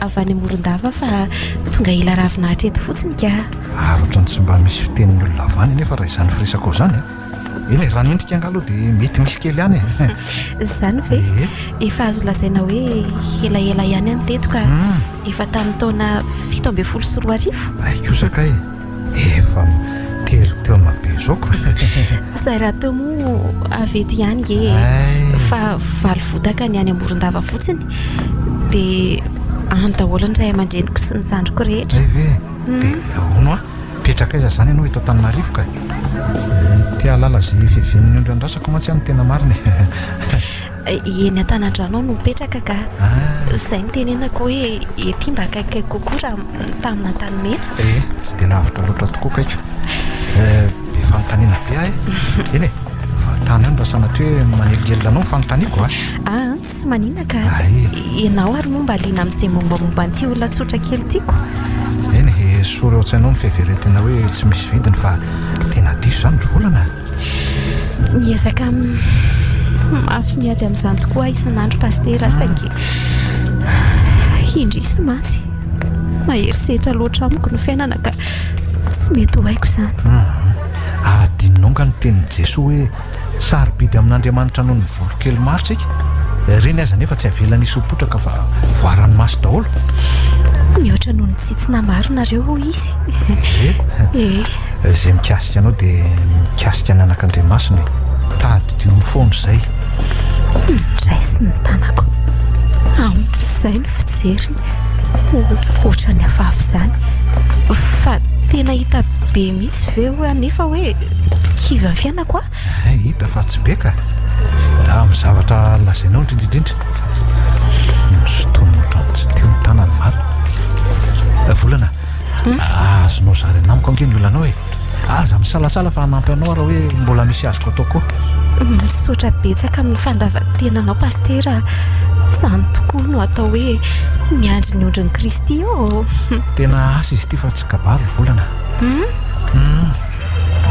avy any amoron-dava fa tonga ila ravinahitra eto fotsiny ka ary ohatrany tsy mba misy fitenin'ny olona avany nefa raha izany firesako zany eny raha nendrika angaloha dia mety misy kely ihany zany ve efa azo lazaina hoe elaela ihany any teto ka efa tamin'ny taona 17 sy 14 kosaka efa telo teo mabe zaoko zay raha teo moa avy eto ihany nge fa valo vodaka ny any amoron-dava fotsiny dia andaholany ray aman-dreniko sy ny zandriko rehetra dia ono a petraka aiza zany ianao eto Antananarivo ka tia lala zay fiavian'ny ondro andrasako mantsy any tena mariny eny an-tanan-drano no mipetraka ka izay ny tenenako hoe ety mba kaikai kokoa raha tamina tany mena tsy dia lavitra loatra tokoa kaiko be fanontaniana be ahy eny fa tany any raha sanatria hoe maneligelina anao fanontaniako tsy maninona ka ianao ary moa mba liana amin'izay mombamomba n'ity olona tsotra kely tiako eny sory ao tsainao ny fiheveretena hoe tsy misy vidiny fa tena diso zany ry volana miezaka mafy miady amin'izany tokoa isan'andro pastera saingy indrisy mantsy maherisehitra loatra amiko ny fiainana ka tsy mety ho haiko izany adinonga ny tenin'i Jesoa hoe sarobidy amin'Andriamanitra noho ny volokely maro tsika reny aza nefa tsy avelana isopotraka fa voarany maso daholo mihoatra noho ny tsitsina maro nareo ho izy izay mikasika anao dia mikasika ny anak'Andriamasina tady dio foana izay raisy ny tanako amin'izay ny fijeriny ohatra ny afafy izany fa tena hita be mihitsy ve hoe anefa hoe kiva ny fiainako hita fa tsy be ka amin'ny zavatra lazainao indrindrindrindra nosotonina ohatrany tsy teo ny tanany maro volana azonao zary anamiko ange ny olanao aza misalasala fa hanampy anao raha hoe mbola misy azoko atao koa misaotra betsaka amin'ny fandavantenanao pastera izany tokoa no atao hoe miandry ny ondrin'i Kristy tena asa izy ity fa tsy kabary volana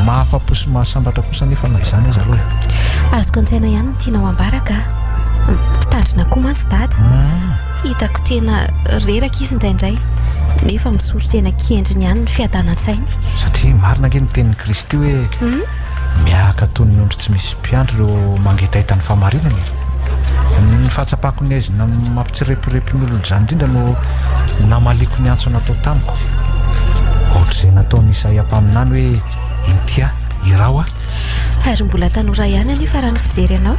mahafapo sy mahasambatra kosa nefa na izany aza aloha azoko an-tsaina ihany ny tianao ambaraka mpitandrina koa mantsy dada hitako tena reraka izy indraindray nefa misotro tena kendriny ihany ny fiadan-tsainy satria marina ange ny tenin'i Kristy hoe miaka tony ny ondro tsy misy mpiandro ireo mangetaita ny famarinany ny fahatsapako ny aizina mampitsirepirepi ny olona izany indrindra no namaliko ny antso natao tamiko ohatra izay nataony Isaia mpaminany hoe intia irao ary mbola tanora ihany anefa raha ny fijery anao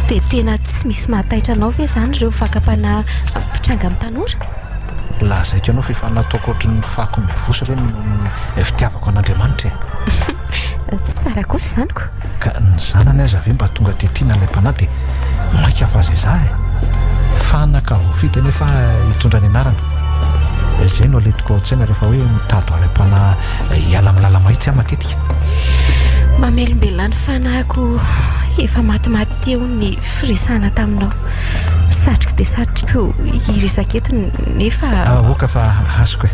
dia tena tsy misy mahataitra anao ve izany ireo fakapana mpitranga amin'ny tanora lazaiko ianao fa efa nataoko ohatry ny fako mivosy ireny fitiavako an'Andriamanitra tsara kosa izanyko ka ny zanany aza ve mba tonga tetina ilay mpanahy dia maika avazy za fanaka vofita nefa hitondra ny anarana izay no aletiko ao an-tsaina rehefa hoe mitady alam-pana hiala amin'ny lala mahitsy aho matetika mamelombelona ny fanahiko efa matimaty teo ny firesahana taminao satroko dia satroko hiresaka eto nefa oka fa azoko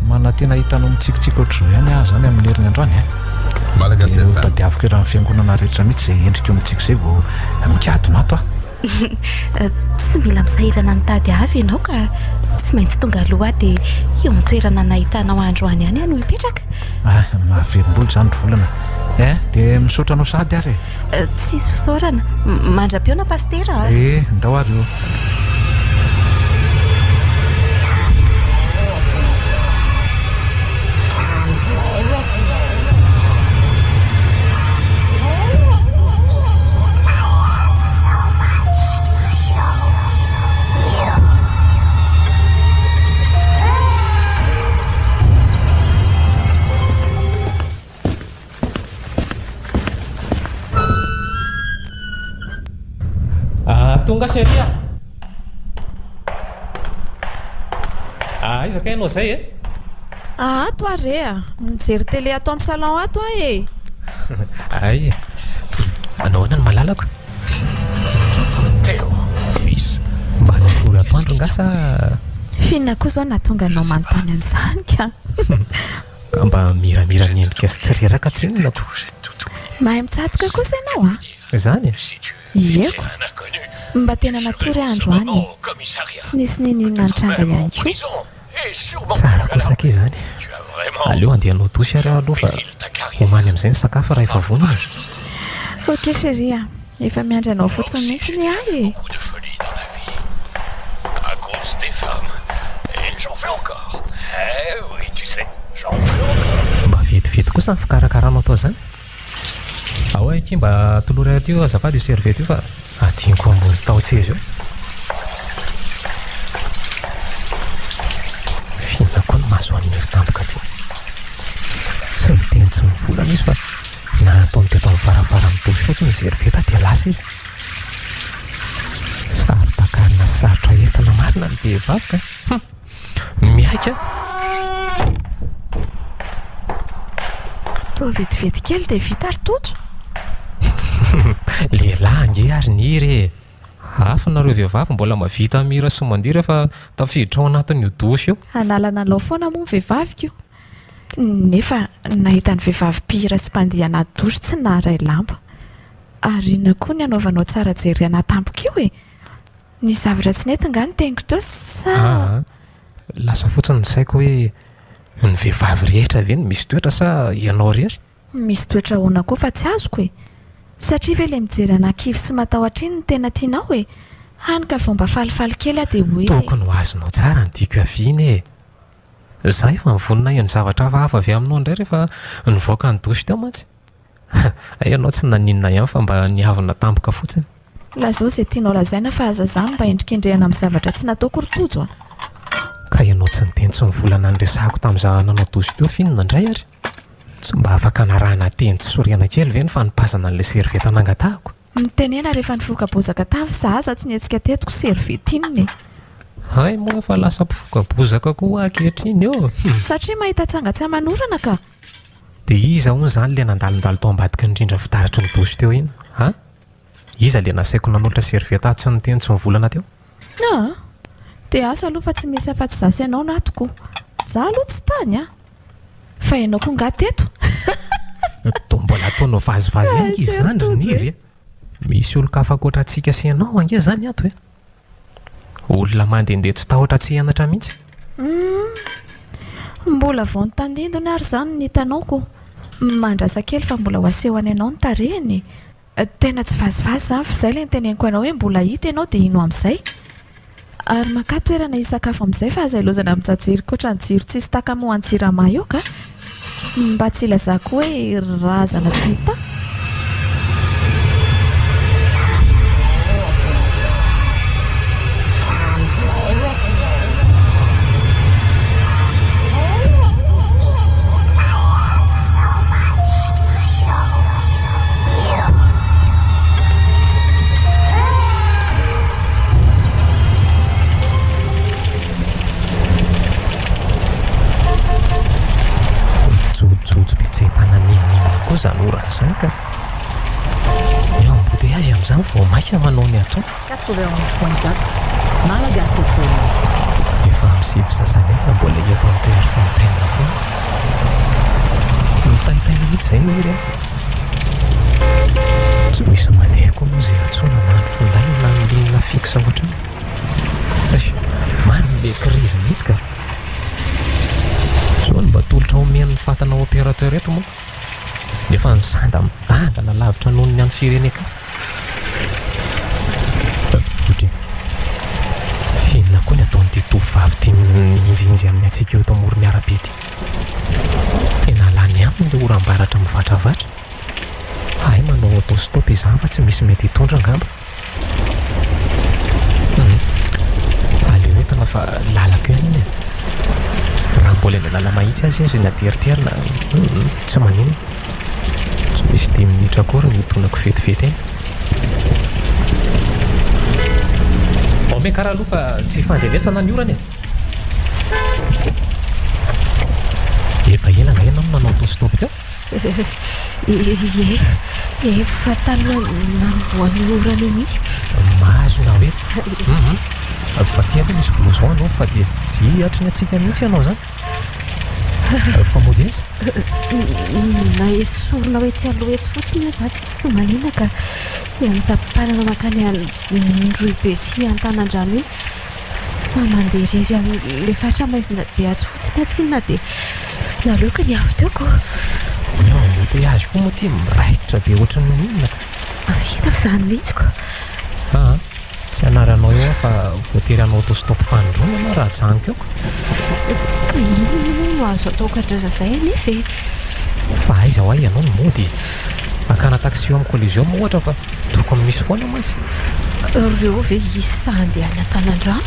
mana tena hitanao mitsikotsika ohatr'izao ihany aho zany amin'ny herin'ny androany Malagasy FM tadiaviko raha ny fiangonana rehetra mihitsy izay endrika eo mitsika izay vao mikadona ato tsy mila misahirana mitady avy ianao ka tsy maintsy tonga aloha dia eo mitoerana nahitanao androany ihany no hipetraka mahaverim-boly zany ry volana dia misaotra anao sady ary tsisy fisaorana mandra-piona pastera ndao ary io tonga seria. Iza ka ianao zay e? Ato are mijery télé ato amin'ny salon ato e. Ay, manao ahoana ny malalako? Mba natory atoandro nga sa Fihinana koa zao nahatonga anao manontany an'izany ka. ka mba miramira ny endrika sy tsy reraka tsinonako. Mahay mitsatoka kosa ianao Izany e? Ieko. Mba tena natory androany. Tsy nisy ninona nitranga ihany koa. Tsara kosaka izany. Aleo andehanao dosy ary aloha fa homany amin'izay ny sakafo raha efa vonona. Ok chérie, efa miandry anao fotsiny mihitsy ny ahy e. À cause des femmes. Et j'en veux encore. Eh oui, tu sais, j'en veux encore. Mba vetivety kosa ny fikarakarana atao izany. Ao aky mba toloray aty io azafady io servety io fa adiako ambony taotseza io. Fihinana koa no mahazo an'ny hery tampoka aty. Tsy miteny tsy mivolana izy fa na ataony teto amin'ny varavara mitosy fotsiny serveta dia lasa izy. Sarotakarina sy sarotra entana marina ny vehivavy ka. Miaika. Toa vetivety kely dia vita ary toto. Lehilahy ange ary niry e. Hafanareo vehivavy mbola mavita mira sy mandira fa tafiditra ao anatin'io dosy io. Analana lao foana moa ny vehivavy io. Nefa nahita ny vehivavy mpihira sy mpandihy anaty dosy tsy naharay lamba. Ary na koa ny anaovanao tsara jery anaty tampoka io e. Ny zavatra tsy nety nga ny teniko teo sa... Lasa fotsiny ny saiko hoe ny vehivavy rehetra ve no misy toetra sa ianao rehetra? Misy toetra hoana koa fa tsy azoko e. Satria ve ilay mijery anakivy sy matahotra iny no tena tianao e. Hany ka vao mba falifaly kely dia hoe... Tokony ho azonao tsara ny tiako aviany e. Zaho efa mivonona ny zavatra hafa avy aminao indray rehefa nivoaka ny dosy teo mantsy. Ianao tsy naninona ihany fa mba nihavina tampoka fotsiny. Lazao izay tianao lazaina fa aza zany mba endrikendrehana amin'ny zavatra tsy nataoko rotojo Ka ianao tsy niteny tsy mivolana ny resahako tamin'izaho nanao dosy teo fihinana indray ary. Tsy mba afaka narahana teny tsy soriana kely ve ny fanopazana an'ilay serveta nangatahako? Mitenena rehefa nifoka bozaka tavy zaza tsy nietsika tetiko servety iny. Hay moa efa lasa mpifoka bozaka koa ankehitriny eo. Satria mahita tsangatsy amanorana ka. Dia iza hono izany ilay nandalindalo tao ambadika ny rindra fitaratry ny dosy teo iny? Ha? Iza ilay nasaiko nanolotra serveta tsy niteny tsy mivolana teo? Dia asa aloha fa tsy misy afa-tsy zasy ianao na atoko. Za aloha tsy tany fa ianao koa nga teto. Toa mbola ataonao vazivazy ihany izy zany ry niry. Misy olo-kafa ankoatra antsika sy ianao ange zany ato e. Olona mandehandeha tsy tahotra tsy hianatra mihitsy. Mbola vao notandindony ary zany ny hitanaoko. Mandrasa kely fa mbola ho asehony ianao ny tarehiny. Tena tsy vazivazy zany fa izay ilay niteneniko ianao hoe mbola hita ianao dia ino amin'izay. Ary maka toerana hisakafo amin'izay fa aza ilozana mijajery koatra ny jiro tsisy takamoa ny jirama eo ka. Mba tsy ilazako hoe razana tsy hita. Zany ora izany ka ny embouteillage amin'izany vao maika manao ny atao 91.4 Malagasy FM. Efa misivy sasany na mbola eto amin'ny Clairefontaine foana. Mitahitaina mihitsy izay no iry tsy misy mandeha koa moa izay atsoina na ny finday na ny linona fixe ohatrany. Asy manome crise mihitsy ka. Zao no mba tolotra omen'ny fatana opérateur eto moa. Efa ny sanda mitangana lavitra noho ny any fireneka. Ohatry inona koa ny ataon'ity tovovavy tia minjinjy amin'ny atsika eo eto amoron'ny arabe ity. Tena lany aminy ilay oram-baratra mivatravatra. Hay manao autostop izany fa tsy misy mety hitondra angamba. Aleo entana fa lalako ihany. Raha mbola eny lala mahitsy azy izy ny ateriterina tsy manino. Misy 10 minitra akory ny hitonako vetivety eny. me karaha aloha fa tsy fandrenesana ny orany efa ela nga ianao nanao autostop teo efa taloha namboan'ny orana io mihitsy mazona hoe fa tia aloha misy blouson anao fa dia tsy hatriny atsika mihitsy ianao zany fa mody entsy na esorona hoe tsy aloha etsy fotsiny a za tsy manina ka misaparana makany androibe sy an-tanan-drano iny sa mandeha rery amin'le fatra maizina be atsy fotsiny atsinona dia naleoka ny avy teoko embouteillage koa moa ty miraikitra be ohatran'ny inona vita fa zany mihitsiko tsy anaranao eo fa voatery anao autostop fandrona anao raha janiko eoko ka inona no azo atao kadraza zay anefa fa aiza ho ay ianao ny mody akana taxi eo amin'ny collision moa ohatra fa tokony misy foana mantsy reo ve isy sa andeha any an-tanan-drano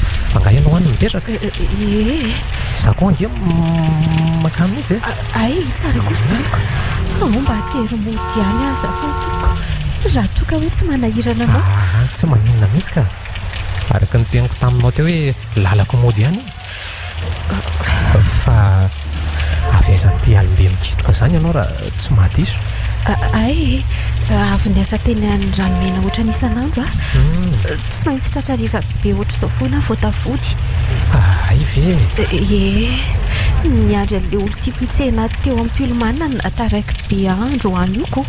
fa nga ianao any mipetraka za koa ange makany mihitsy ay tsara kosa zaniko mba tery mody any aza fa toko raha toka hoe tsy manahirana anao tsy maninona mihitsy ka araka ny teniko taminao teo hoe lalako mody any fa avy aizany ty alimbe mikitroka zany ianao raha tsy mahadiso ay avy ny asa teny an-dranomena ohatra n'isan'andro tsy maintsy tratrariva be ohatra izao foana voatavody ay ve niandry an'le olo tiako hitsena teo ampilomana nataraiky be andro any io ko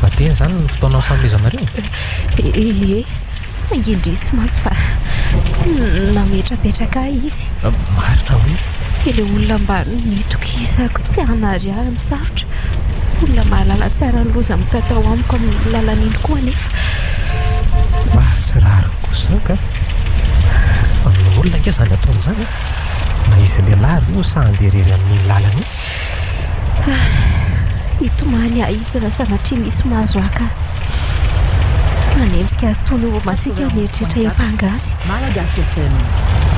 fa teny zany ny fotoana nyfanomezanareo sangendrisy mantsy fa nametrapetraka izy marina hoe tele olona mba mitokisako tsy hanary ary misarotra olona mahalala tsara ny loza mitatao amiko amin'ny lalan'iny koa nefa tsy rariny kosa ka fa ny olona nge zany ataon'izany na izy lehilahy io sa handeha rery amin'iny lalany itomany izy raha sanatria misy mahazo aka manenjika azy tony o masika mieritrehitra empangazy Malagasy FM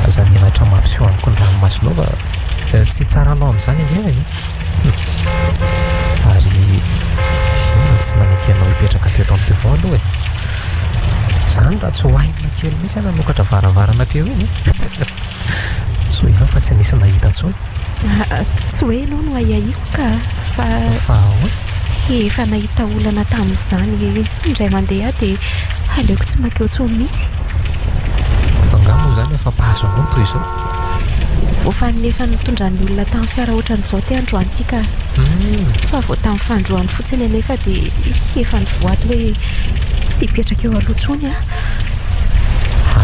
aza mianatra mampiseho amiko ny ranomasina fa tsy tsara anao amin'izany ange ary ina tsy nanekenao hipetraka teto amin'ny teo vao aloha zany raha tsy hoainina kely mihitsy nanokatra varavarana teo iny so ihany fa tsy nisy nahita ntsony tsy hoe ianao no aiaiko ka fa hoe efa nahita olana tamin'izany indray mandeha dia aleoko tsy makeo tsony mihitsy angamo zany efa mpahazo anao toy izao voafaniny efa nitondran'ny olona tamin'ny fiara ohatran'izao te androany ity ka fa vao tamin'ny fandroany fotsiny anefa dia efa ny voaty hoe tsy hipetraka eo aloha tsony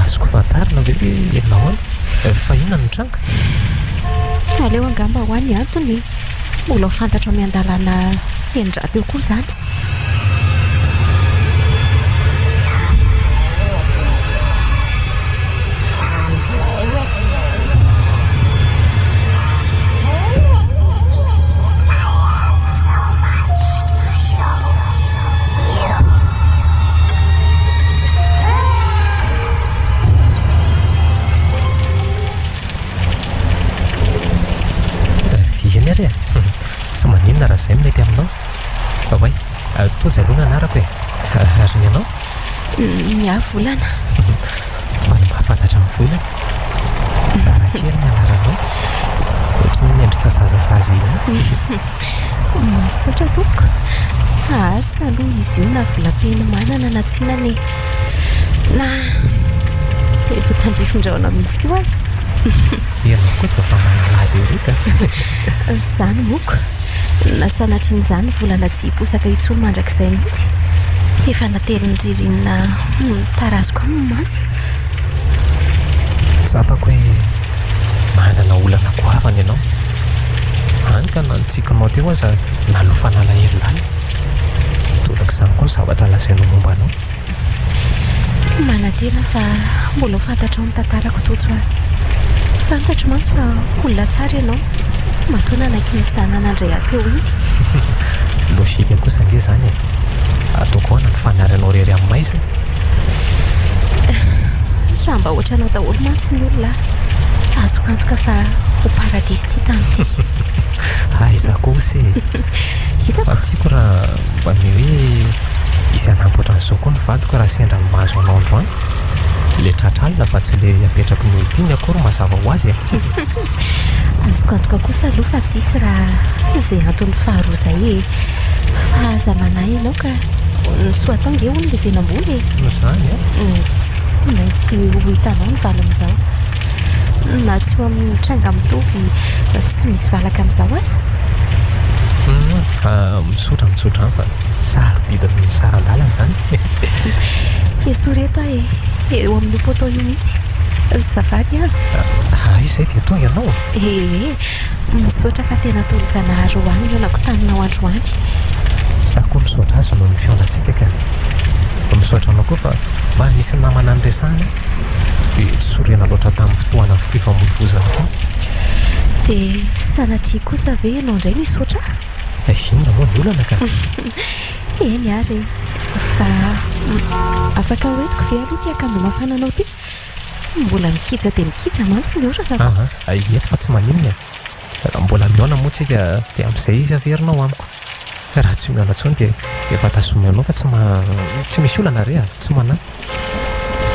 azoko fantarina ve hoe ianao any fa inona ny tranga aleo angamba ho any antony mbola ho fantatra miandalana endrato eo koa zany tsy maninona raha zay mety aminao way to zay aloha nanarako ary ny anao miavolana fa ny mahafantatra amin'ny volana tsara kely ny anaranao ohatry ny endrika zazazazy iny misaotra toko asa aloha izy io na volam-peny manana na tsinany na eto tandrifondraona mihitsy ko aza ianao koa dia fa manalaza ereka zany moko na sanatr'in'izany volana tsy hiposaka itsony mandrakizay mihitsy efa nateriny ririnina tarazoko amin'ny mantsy tsapako hoe manana olana goavany ianao any ka nanotsikanao teo aza nalofa nalahelo lala tolaka izany koa ny zavatra lazainao momba anao manantena fa mbola ho fantatra ao amin'ny tantarako totso ahy fantatro mantsy fa olona tsara ianao matoana naiky mitsanana andray ateo iny logika kosa nge zany ataoko hoana ny fanaranao rery amin'ny maiza raha mba ohatranao daholo mantsy ny olona azoko antoka fa ho paradisy ty tany ty aiza kosa hitako fa tiako raha mba ny hoe misy anamboatra n'izao koa ny vadiko raha sendra ny mahazo anao androany le tratralina fa tsy le apetrako ny olodiny akory mazava ho azy azoko antoka kosa aloha fa tsisy raha izay antony faharoa izay fa zamanahy ianao ka nysoatange ho ny le venambony zany tsy maintsy ho hitanao ny vala amin'izao na tsy ho amin'ny tranga mitovy tsy misy valaka amin'izao azy misotra fa sarobidiny sarandalana zany esoreto ahy eo amin'ny poto io mihitsy zafady izay dia tonga ianao misotra fa tena tolo-janahary ho any ionako taninao androany za koa misotra azy no ny fionatsika ka misotra anao koa fa mba nisy namana ny resahana dia tsy sorena loatra tamin'ny fotoana fifamoivoizana koa dia sanatria kosa ve ianao indray misotra inona moa ny olana ka eny ary fa afaka hoentiko ve aloha ty akanjo mafananao ty mbola mikija dia mikija mantsy ny orana eto fa tsy maninona mbola miona moa tsika dia amin'izay izy averinao amiko raha tsy miona ntsony dia efa tasomy anao fa tsy misy olana re tsy manay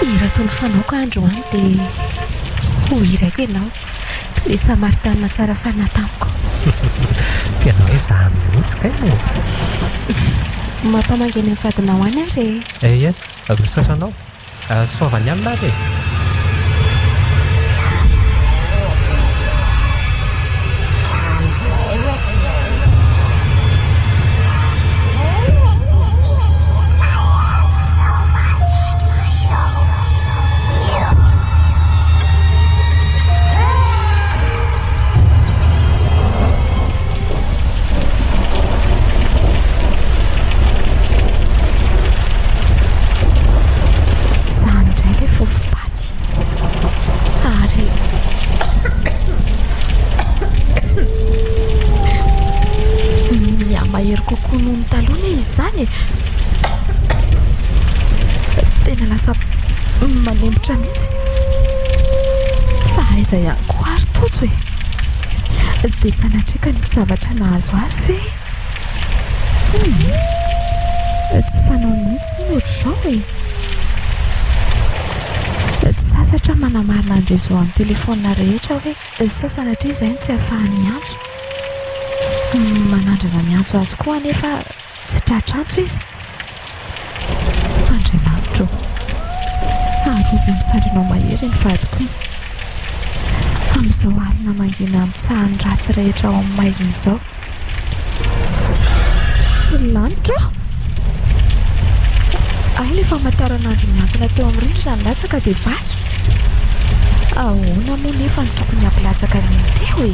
irato ny fanaoko androany dia ho iraiko ianao le samaritanina tsara fanay tamiko tena hoe za mihitsy kay mo mampamangeny amin'ny fadinao any ary misotranao soavany alina ary kokoa noho ny talona izy zany tena lasa manembotra mihitsy fa aiza ihany koa ary tojo dia sanatrika ny zavatra nahazo azy ve tsy fanao mihitsy ny ohatr'izao tsy sasatra manamarina ny rezo amin'ny telefona rehetra hoe sao sanatria izay ny tsy ahafahany miantso manandrana miantso azy koa nefa tsy tratrantso izy andriamanitro arovy amin'ny sandrinao mahery ny vadiko iny amin'izao alina mangina mitsahany ratsy rehetra ao amin'ny maiziny izao lanitra ay le famataran'andro miantona teo amin'ny rindrina ny latsaka dia vaky ahoana moa nefa ny tokony hampilatsaka ny teo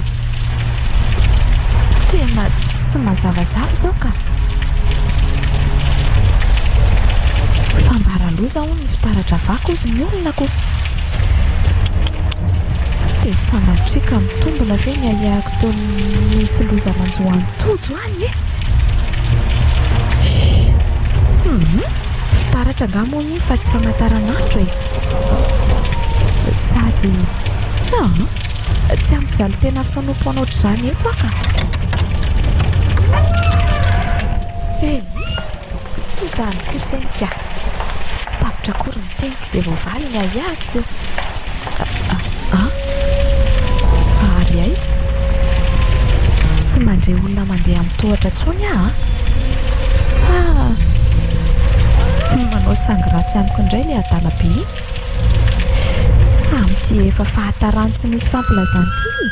tena tsy mazavazava izao ka fambaraloza ho ny fitaratra vaky ozy ny olona ko dia sanatrika mitombona ve ny ahako teo misy loza manjoany tojo any fitaratra angamo iny fa tsy famataran'andro sady tsy ampijaly tena fanopo anaotra izany eto aka izany kosenka tsy tapitra akory ny teniko dia voavaly ny ahako ary aiza tsy mandre olona mandeha amin'ny tohatra tsony sa manao sangy ratsy amiko indray le adalabe iny amin'ity efa fahatarany tsy misy fampilazan'ity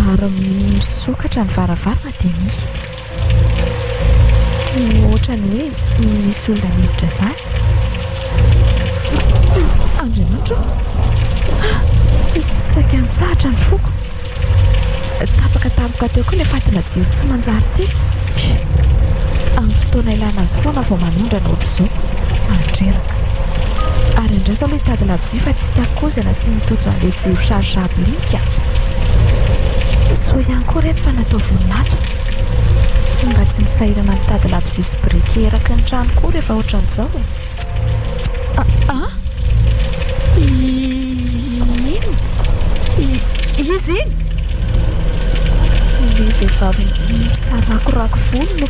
ary misokatra ny varavarana dia mihity ohatrany hoe misy olona niditra izany andriamanitro izy saika nitsahatra ny foko tapaka tampoka teo koa le fatina jiro tsy manjary ty amin'ny fotoana ilana azy foana vao manondrana ohatr'izao andreraka ary indrasa aloha hitady labozia fa tsy hitakozana sy nitojo an'le jiro sarirablinika so ihany koa reto fa natao voninato mba tsy misahirana mitady labozia sy brike eraka ny trano koa rehefa ohatran'izao izy iny le vehivavy misarakorako volo no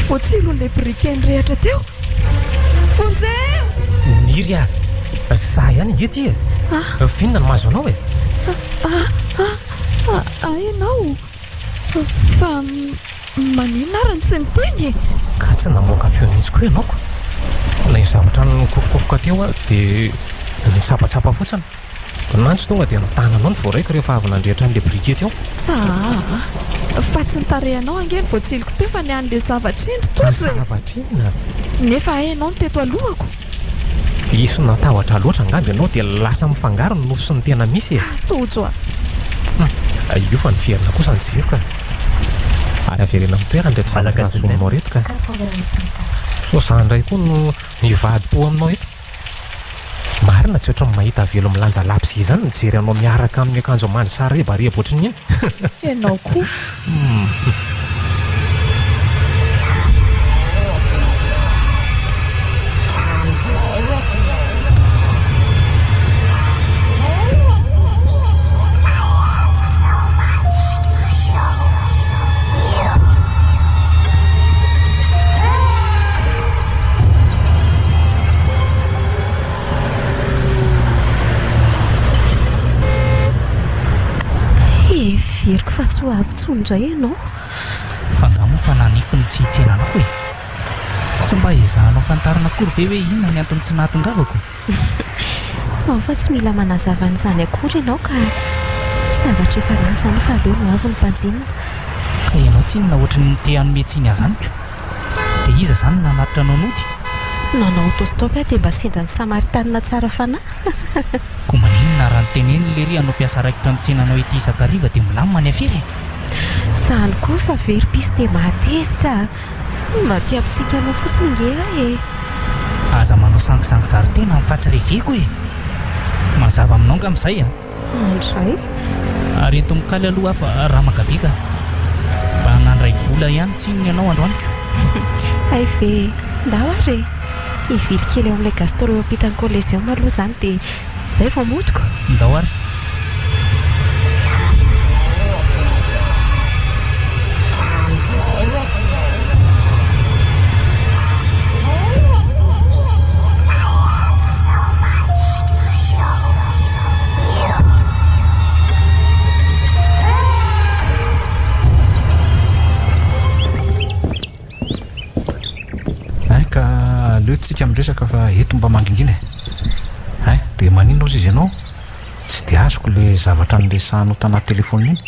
voatsilon'ilay briquet nyrehatra teo. Vonjeo! Niry a za ihany ingety e. Vinona ny mahazo anao e? Ianao fa maninona arany sy niteny e? Ka tsy namoaka feo mihitsy koa ianaoko. Ilay zavatra nikofokofoka teo a dia nitsapatsapa fotsiny. Nantsy tonga dia nitana anao ny voaraiko rehefa avy nandrehitra an'ilay briquet teo. Fa tsy nitarehanao ange ny voatsiloko teo fa ny an'ilay zavatra indry totra. Zavatra inona? Nefa hainao ny teto alohako. Dia iso natahotra loatra angamby ianao dia lasa mifangaro ny nofo sy ny tena misy e. Tojo a. Io fa niferina kosa ny jiroko ary averena amin'ny toerana ndray tsy zanakazonao reto ka. So za ndray koa no mivady-po aminao eto. Marina tsy ohatran'ny mahita velo milanja lapsy izany mijery anao miaraka amin'ny akanjo mandry sara rebareba ohatriny iny. Ianao koa. Veriko fa tsy ho avy tsony indray ianao. Fangamo fa naniko ny tsy hitsenanako e. Tsy mba ezahanao fantarina akory ve hoe inona ny antony tsy nahatongavako? Fa tsy mila manazava an'izany akory ianao ka zavatra efa lazany fa aleo no avy ny mpanjinina. Ka ianao tsy inona ohatry ny te hanome tsiny azanyka? Dia iza zany nanatitra anao nody? Nanao autostop dia mba sendra ny samaritanina tsara fanahy. Ko maninona raha nyteneny lery anao mpiasa raikitra amin'ny tsenanao ety Isakariva dia milamina ny afiry. Zany kosa very piso dia mahatezitra. Mba tiapitsika anao fotsiny ingera e. Aza manao sangisangy zaritena amin'ny fatsireveko e. Mazava aminao nga amin'izay a. Andray. Ary ento mikaly aloha fa raha makabika. Mba hanandray vola ihany tsinony ianao androaniko. Ay ve, ndao ary ivily kely eo amin'ilay gastor eo ampitan'ny collégium aloha zany dia izay vao modiko. Ndao ary. Tsika miresaka fa eto mba mangingina e. Dia maninona ozy izy ianao tsy dia azoko le zavatra niresahanao tanaty telefôna iny.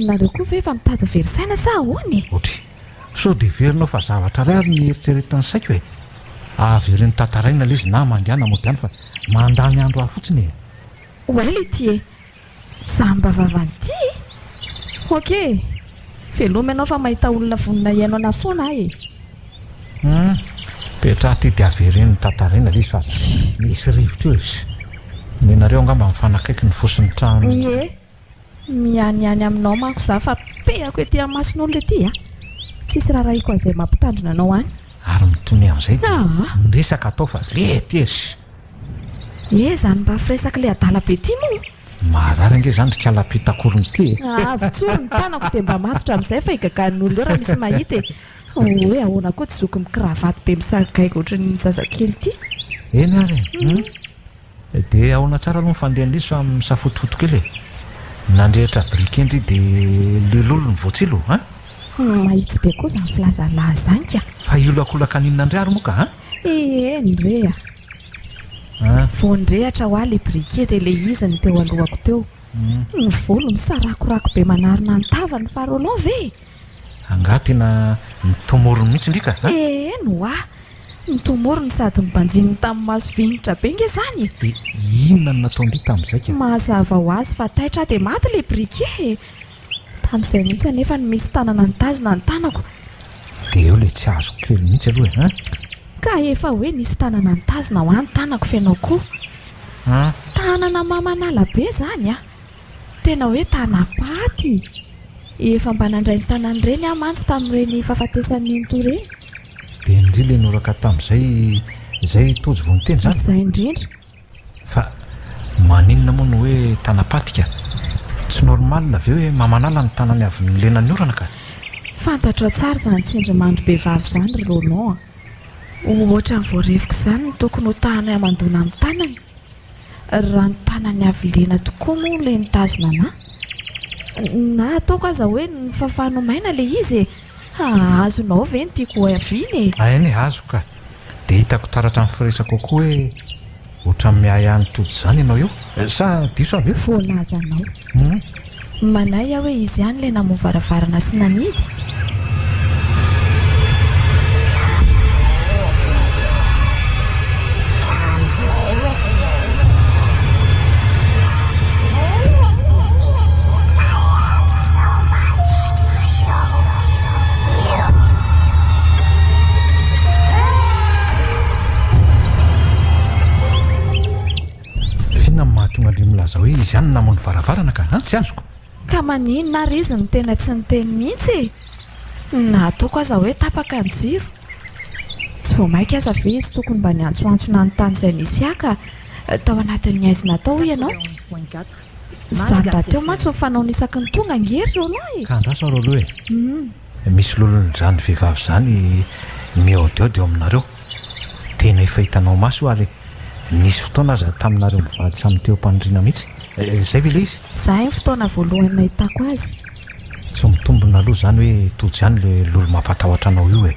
Nareo koa ve efa mitady verisaina sa ahoany? Otry so dia verinao fa zavatra ray ary ny eritreretin'ny saiko e. Avereny tantaraina le izy na mandehana modiany fa mandany andro ah fotsiny e. Oely ity e, za mba vavanty. Ok, veloma ianao fa mahita olona vonina iainao na foana e. Petra ty dia avereny tantaraina le izy fa misy rivotra eo izy. Menareo angamba mifanakaiky ny fosin'ny trano. Ie, mianiany aminao manko za fa pehako ety amin'ny mason'olona ety a. Tsisy raharaiko an'izay mampitandrina anao any. Ary mitony amin'izay miresaka atao fa le ty izy. Zany mba firesaka le adala be ty moa. Marary ange zany ry kalapitakorony ty e. Avitsoro ny tanako dia mba matotra amin'izay fa igaganin'olona eo raha misy mahita e. Hoe ahoana koa tsy zoky mikravaty be misarikaiko ohatry ny zazakely ity. Eny ary dia ahoana tsara aloha mifandehan'izy fa misafotofoto kely e. Nandrehitra brikendry dia lelolo ny voatsilo mahitsy be koa zany filazalahy zany ka. Fa iolakolaka ninona indray ary moa ka ndrea vao ndrehatra ho ahy le briquet dia le izy ny teo alohako teo. Ny volo misarakorako be manarina ny tavany faharolan ve. Anga tena nitomorony mihitsy ndrika no nitomorony sady mibanjiny tamin'ny maso vinitra be nge zany. Dia inona no nataondry tamin'izay ka? Mazava ho azy fa taitra dia maty le briquet. Tamin'izay mihitsy anefa misy tanana nitazona ny tanako. Dia eo le tsy azo kely mihitsy aloha ka efa hoe nisy tanana nitazona ho any tanako fenao koa. Tanana mamanala be zany tena hoe tanapaty. Efa mba nandray ny tanany ireny mantsy tamin'ireny fahafatesan'ny Toreny. Dia indri le noraka tamin'izay izay tojo vao niteny zany. Izay indrindra. Fa maninona moa no hoe tanapatika? Tsy normal ve hoe mamanala ny tanany avy nylena ny orana ka? fantatra tsara zany tsindrimandry behivavy izany Roland ohatra ny voareviko izany ny tokony ho tahany amandona amin'ny tanany raha ny tanany avilena tokoa moa le nitazona na ataoko aza hoe ny fafano maina le izy azonao ve ny tiako hoaviany ainy azo ka dia hitako taratra amin'ny firesako koa hoe ohatra miay any tody izany ianao io sa diso avy eo voalazanao manay aho hoe izy ihany le namovaravarana sy nanidy milaza hoe izy ihany namony varavarana ka tsy azoko ka maninona ary izy ny tena tsy niteny mihitsy na ataoko aza hoe tapaka ny jiro tsy vao maika aza ve izy tokony mba niantsoantsona ny tany izay nisy aka tao anatin'ny aizina tao ianao zany raha teo mantsy fanao nisaky ny tonga ngery Roland ka andraso Roland misy lolon'izany vehivavy izany miaodiaody eo aminareo tena efa hitanao maso ary nisy fotoana aza taminareo mivady samy teo ampaniriana mihitsy izay ve le izy zay ny fotoana voalohany nahitako azy tsy mitombona aloha izany hoe tojo ihany le lolo mampatahotra anao io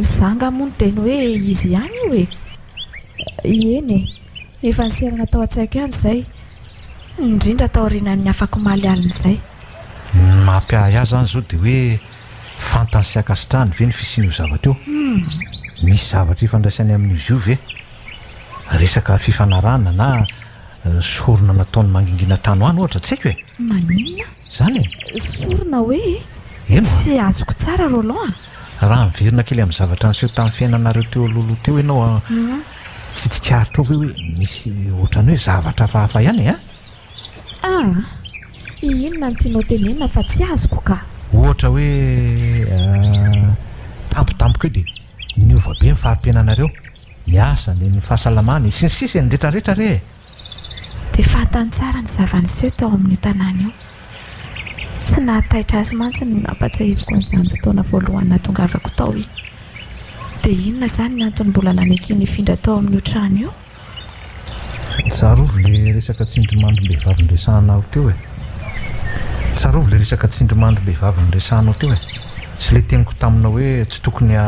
zanga moa ny teny hoe izy ihany io eny efa niserana tao an-tsaiko ihany izay indrindra tao aorianan'ny afaka maly alina izay mampiahy azy zany zao dia hoe fantany sy akasitrahany ve ny fisian'io zavatra io misy zavatra ifandraisany amin'izy io ve resaka fifanarana na sorona nataony mangingina tany ho any ohatra tsy haiko maninona zany sorona hoe eno tsy azoko tsara Roland raha miverina kely amin'ny zavatra niseho tamin'ny fiainanareo teo aloloha teo ianao tsy tsikaritra ao ve hoe misy ohatrany hoe zavatra hafahafa ihany inona ny tianao tenenina fa tsy azoko ka ohatra hoe tampotampoka eo dia niova be ny fahampiainanareo miasa ny fahasalamany sy ny sisa ny rehetrarehetra re dia fantany tsara ny zava-niseho tao amin'ny tanàna io tsy nahataitra azy mantsy ny nampatsahiviko an'izany fotoana voalohany natongavako tao iny dia inona izany ny antony mbola nanekiny hifindra tao amin'ny trano io tsarovy le resaka tsindrimandrom-behivavy nyresahanao teo tsarovy le resaka tsindrimandrom-behivavy nyresahanao teo sy le teniko taminao hoe tsy tokony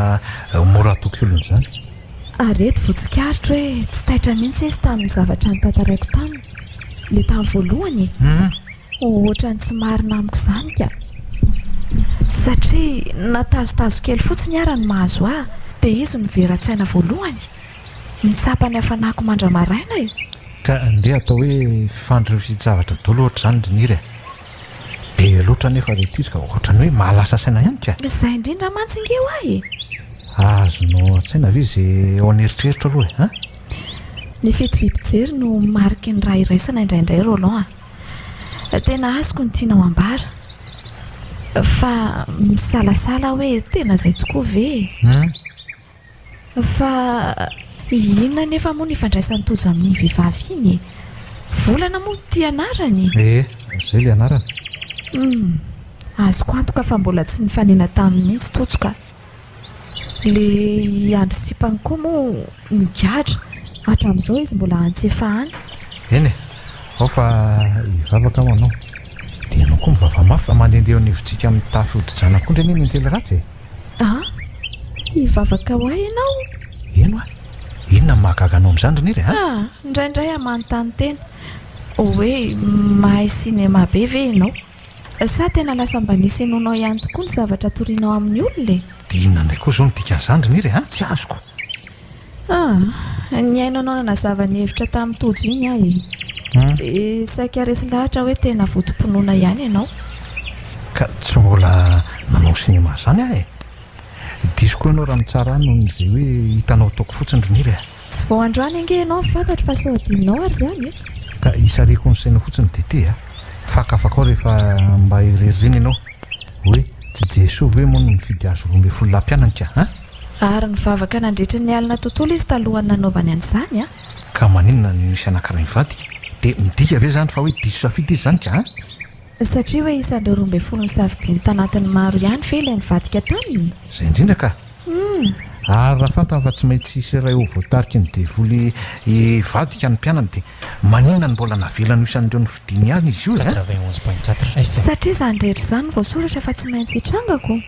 mora tokolony izany arety votsikaritra hoe tsy taitra mihitsy izy tamin'ny zavatra ny tantaraiko taminy le tamin'ny voalohany ohatra ny tsy marina amiko izany ka satria natazotazo kely fotsiny ara ny mahazo dia izy niveran-tsaina voalohany nitsapany hafanako mandramaraina ka ndeha atao hoe fandrefitsavatra dolo ohatra izany ndriniry be loatra nefa reto izy ka ohatrany hoe mahalasa saina ihany ka izay indrindra mantsingeo azonao an-tsaina ve izay ao aneritreritra aloha ny fitovidim-pijery no mariky ny raha iraisana indraindray Roland tena azoko ny tianao ambara fa misalasala hoe tena izay tokoa ve fa inona nefa moa ny ifandraisan'ny tojo amin'ny vehivavy iny volana moa ty anarany zay le anarana azoko antoka fa mbola tsy nifanena taminy mihitsy tojoka le andrisipany koa moa migadra hatramin'izao izy mbola antsefa any eny ao fa hivavaka mo anao dia ianao koa mivava mafy fa mandehandeha ny hevintsika amin'ny tafy odijana koa ndreny eny anjely ratsy hivavaka ho ahy ianao eno inona mahagaga anao amin'izany ndriniry indraindray amanontany tena hoe mahay sinema be ve ianao sa tena lasa mba nisy enonao ihany tokoa ny zavatra torianao amin'ny olona dia inona indray koa zao nodika an'izany ndriniry tsy azoko ny ainonao nanazava ny hevitra tamin'ny tojo iny dia saika resy lahatra hoe tena votom-pinoana ihany ianao ka tsy mbola nanao sinema izany diso koa ianao raha mitsara noho n'izay hoe hitanao taoko fotsiny ndriniry tsy vao androany ange ianao fantatro fa sao adinonao ary izany ka isareko ny saina fotsiny dia fakafaka ao rehefa mba irerireny ianao hoe tsy jesosy hoe moa no mifidy azo 12 lampianana ary nivavaka nandritra ny alina tontolo izy talohany nanaovany an'izany ka maninona ny misy anankiray mivady dia midika ve zany fa hoe diso safidy izy zany ka satria hoe isan'ireo 12 ny savidiny tanatin'ny maro ihany ve ilay nivadika taminy. Izay indrindra ka ary raha fantany fa tsy maintsy isy iray ho voatarika ny devoly vadika ny mpianany dia maninona ny mbola navelany isan'ireo ny fidiny ihany izy io 91.4 satria izany rehetra izany voasoratra fa tsy maintsy hitrangako.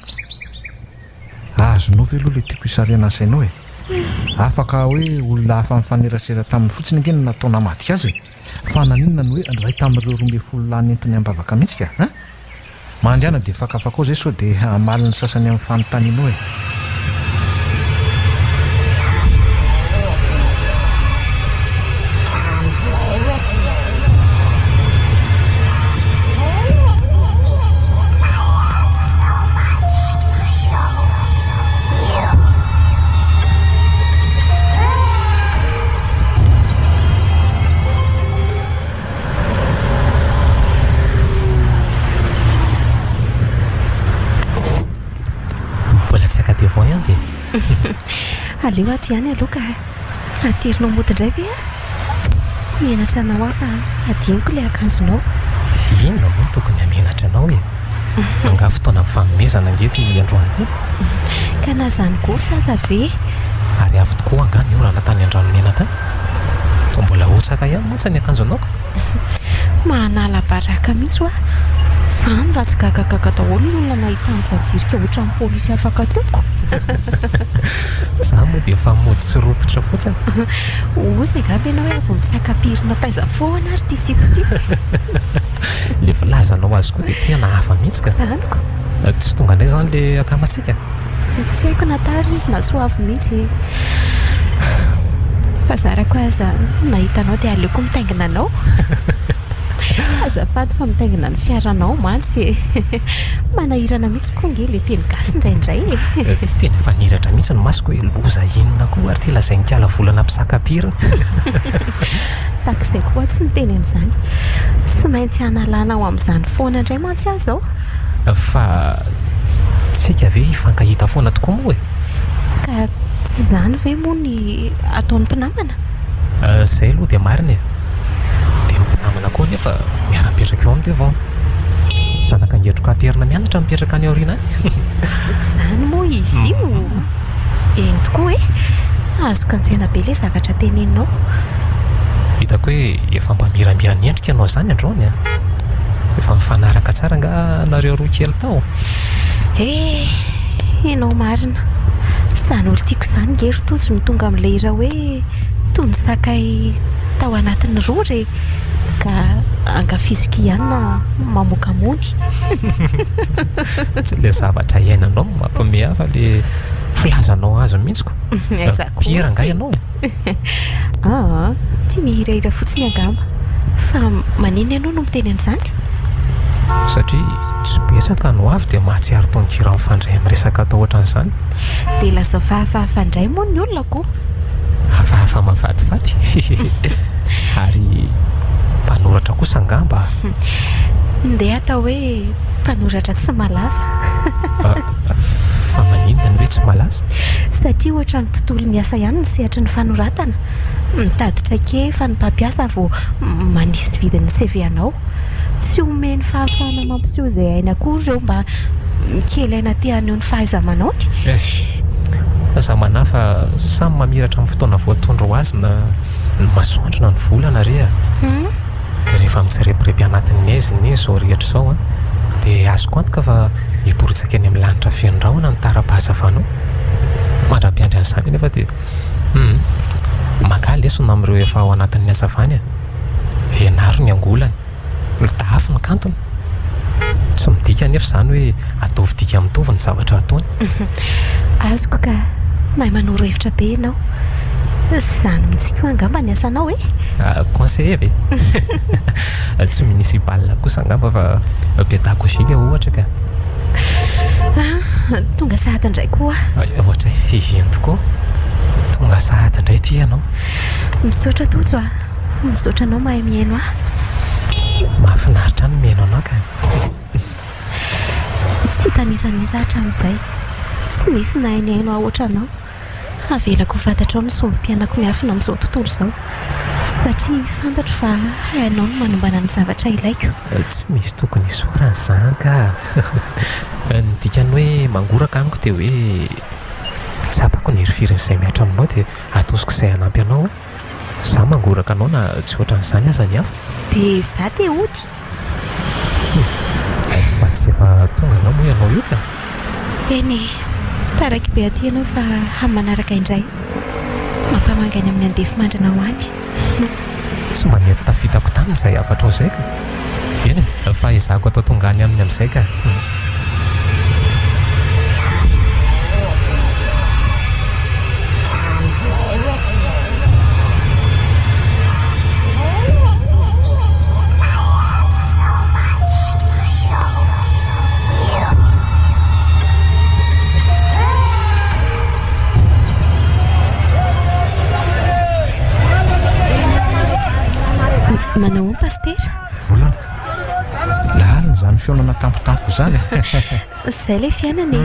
azonao ve aloha ilay tiako hisarena sainao e afaka hoe olona hafa mifanerasera tamin'ny fotsiny nge ny nataona maty azy fa naninona ny hoe ray tamin'ireo 12 lahy nentiny ambavaka mihitsy ka a mandehana dia fakafaka ao zay sao dia maliny sasany amin'ny fanontanianao e. aleo aty ihany aloha ka atirinao mody indray ve mianatra anao aho fa adiniko ilay akanjonao. inona moa tokony hamenatra anao e anga fotoana mifanomezana angety androany ty ka na zany kosa aza ve ary avy tokoa anga ny orana tany an-dranomena tany to mbola otsaka ihany montsa ny akanjo anao ka mahanala baraka mihitsy oa zany raha tsy gagagaga daholo ny olona nahitany jajirika ohatran'ny polisy afaka toko. za moa dia efa mody sy rototra fotsiny ozy angamba ianao hoe avy misakapirina taiza foana ary ty siko ty le filazanao azy koa dia tiana hafa mihitsy ka zaniko tsy tonga indray zany le akamatsika tsy haiko natary izy na soavy mihitsy fa zarako aza nahitanao dia aleoko mitaingina anao azafady fa mitaingina ny fiaranao mantsy manahirana mihitsy koa nge le teny gasy indraindray tena efa niratra mihitsy ny masoko hoe loza inona koa ary ty lazain-kiala volana mpisakapirina takizay koa tsy niteny amin'izany tsy maintsy hanalana ao amin'izany foana indray mantsy azy zao fa tsika ve hifankahita foana tokoa moa e ka tsy zany ve moa ny ataon'ny mpinamana zay aloha dia marina e dia mpinamana koa nefa miara-mipetraka eo amty avao zanaka angetroka aterina mianatra mipetraka any aoriana zany moa izy io eny tokoa e azoko anjena be le zavatra teneninao hitako hoe efa mba miramira ny endrika ianao zany androny a efa mifanaraka tsara nga nareo roa kely tao ianao marina zany olo tiako zany ngery tozy no tonga amin'ilay ira hoe toy ny sakay tao anatin'ny rory ka angafiziko ihany na mamokamony tsy le zavatra iainanao mampame hafa le filazanao azy mihitsiko pira nga ianao ty mihirahira fotsiny angamba fa manina ianao no miteny an'izany satria tsy betsaka no avy dia mahatsiary tononkira mifandray amin'ny resaka atao ohatran'izany dia lasa fahafahafa indray moa ny olona koa hafahafa mavadivaty ary mpanoratra kosa angamba ndeha atao hoe mpanoratra tsy malaza fa maninona ny hoe tsy malaza satria ohatra ny tontolo miasa ihany ny sehatra ny fanoratana mitaditra ke fa ny mpampiasa vao manisy vidin'ny CV anao tsy omeny fahafahana mampiseho izay aina koa ireo mba mikely aina te-aneo ny fahaiza-manaony za manafa samy mamiratra amin'ny fotoana voatondro ho azy na ny masoandro na ny volana rea rehefa mitserepirepy anatin'ny aiziny zao rehetra izao a dia azoko antoka fa hiporitsaka eny amin'ny lanitra fiandraona ny tara-pahazavanao mandra-piandry an'izany nefa dia maka lesona amin'ireo efa ao anatin'ny azavany a ianaro ny angolany dafy ny kantona tsy midika nefa izany hoe ataovidika mitovy ny zavatra ataony azoko ka mahay manoro hevitra be ianao zany mitsika angamba ny asanao conseiller ve tsy municipal kosa angamba fa pédagogique ohatra ka tonga sahady indray koa ohatra ino tokoa tonga sahady indray ty ianao misaotra tojo a misaotra anao mahay mihaino a mahafinaritra ny mihaino anao ka tsy tanisaniza hatramin'izay tsy misy nahainy haino ahoatra anao avelako fantatrao ny sombo-pianako miafina amin'izao tontolo izao satria fantatro fa hainao no manombana ny zavatra ilaiko. Tsy misy tokony isoran'izany ka ny dikany hoe mangoraka amiko dia hoe tsy apako ny herifirin'izay miatra aminao dia atosiko izay hanampy anao za mangoraka anao na tsy ohatran'izany aza ny hafa dia za te ody fa tsy efa tonga anao moa ianao io ka eny taraiky be aty ianao fa amin'ny manaraka indray mampamangany amin'ny andefy mandrana ho any. tsy manety tafitako tany izay afatra ao izay ka eny fa izako atao tongany aminy amin'izay ka manao ny pastera volana lalina izany fionana tampotampoka izany izay ilay fiainany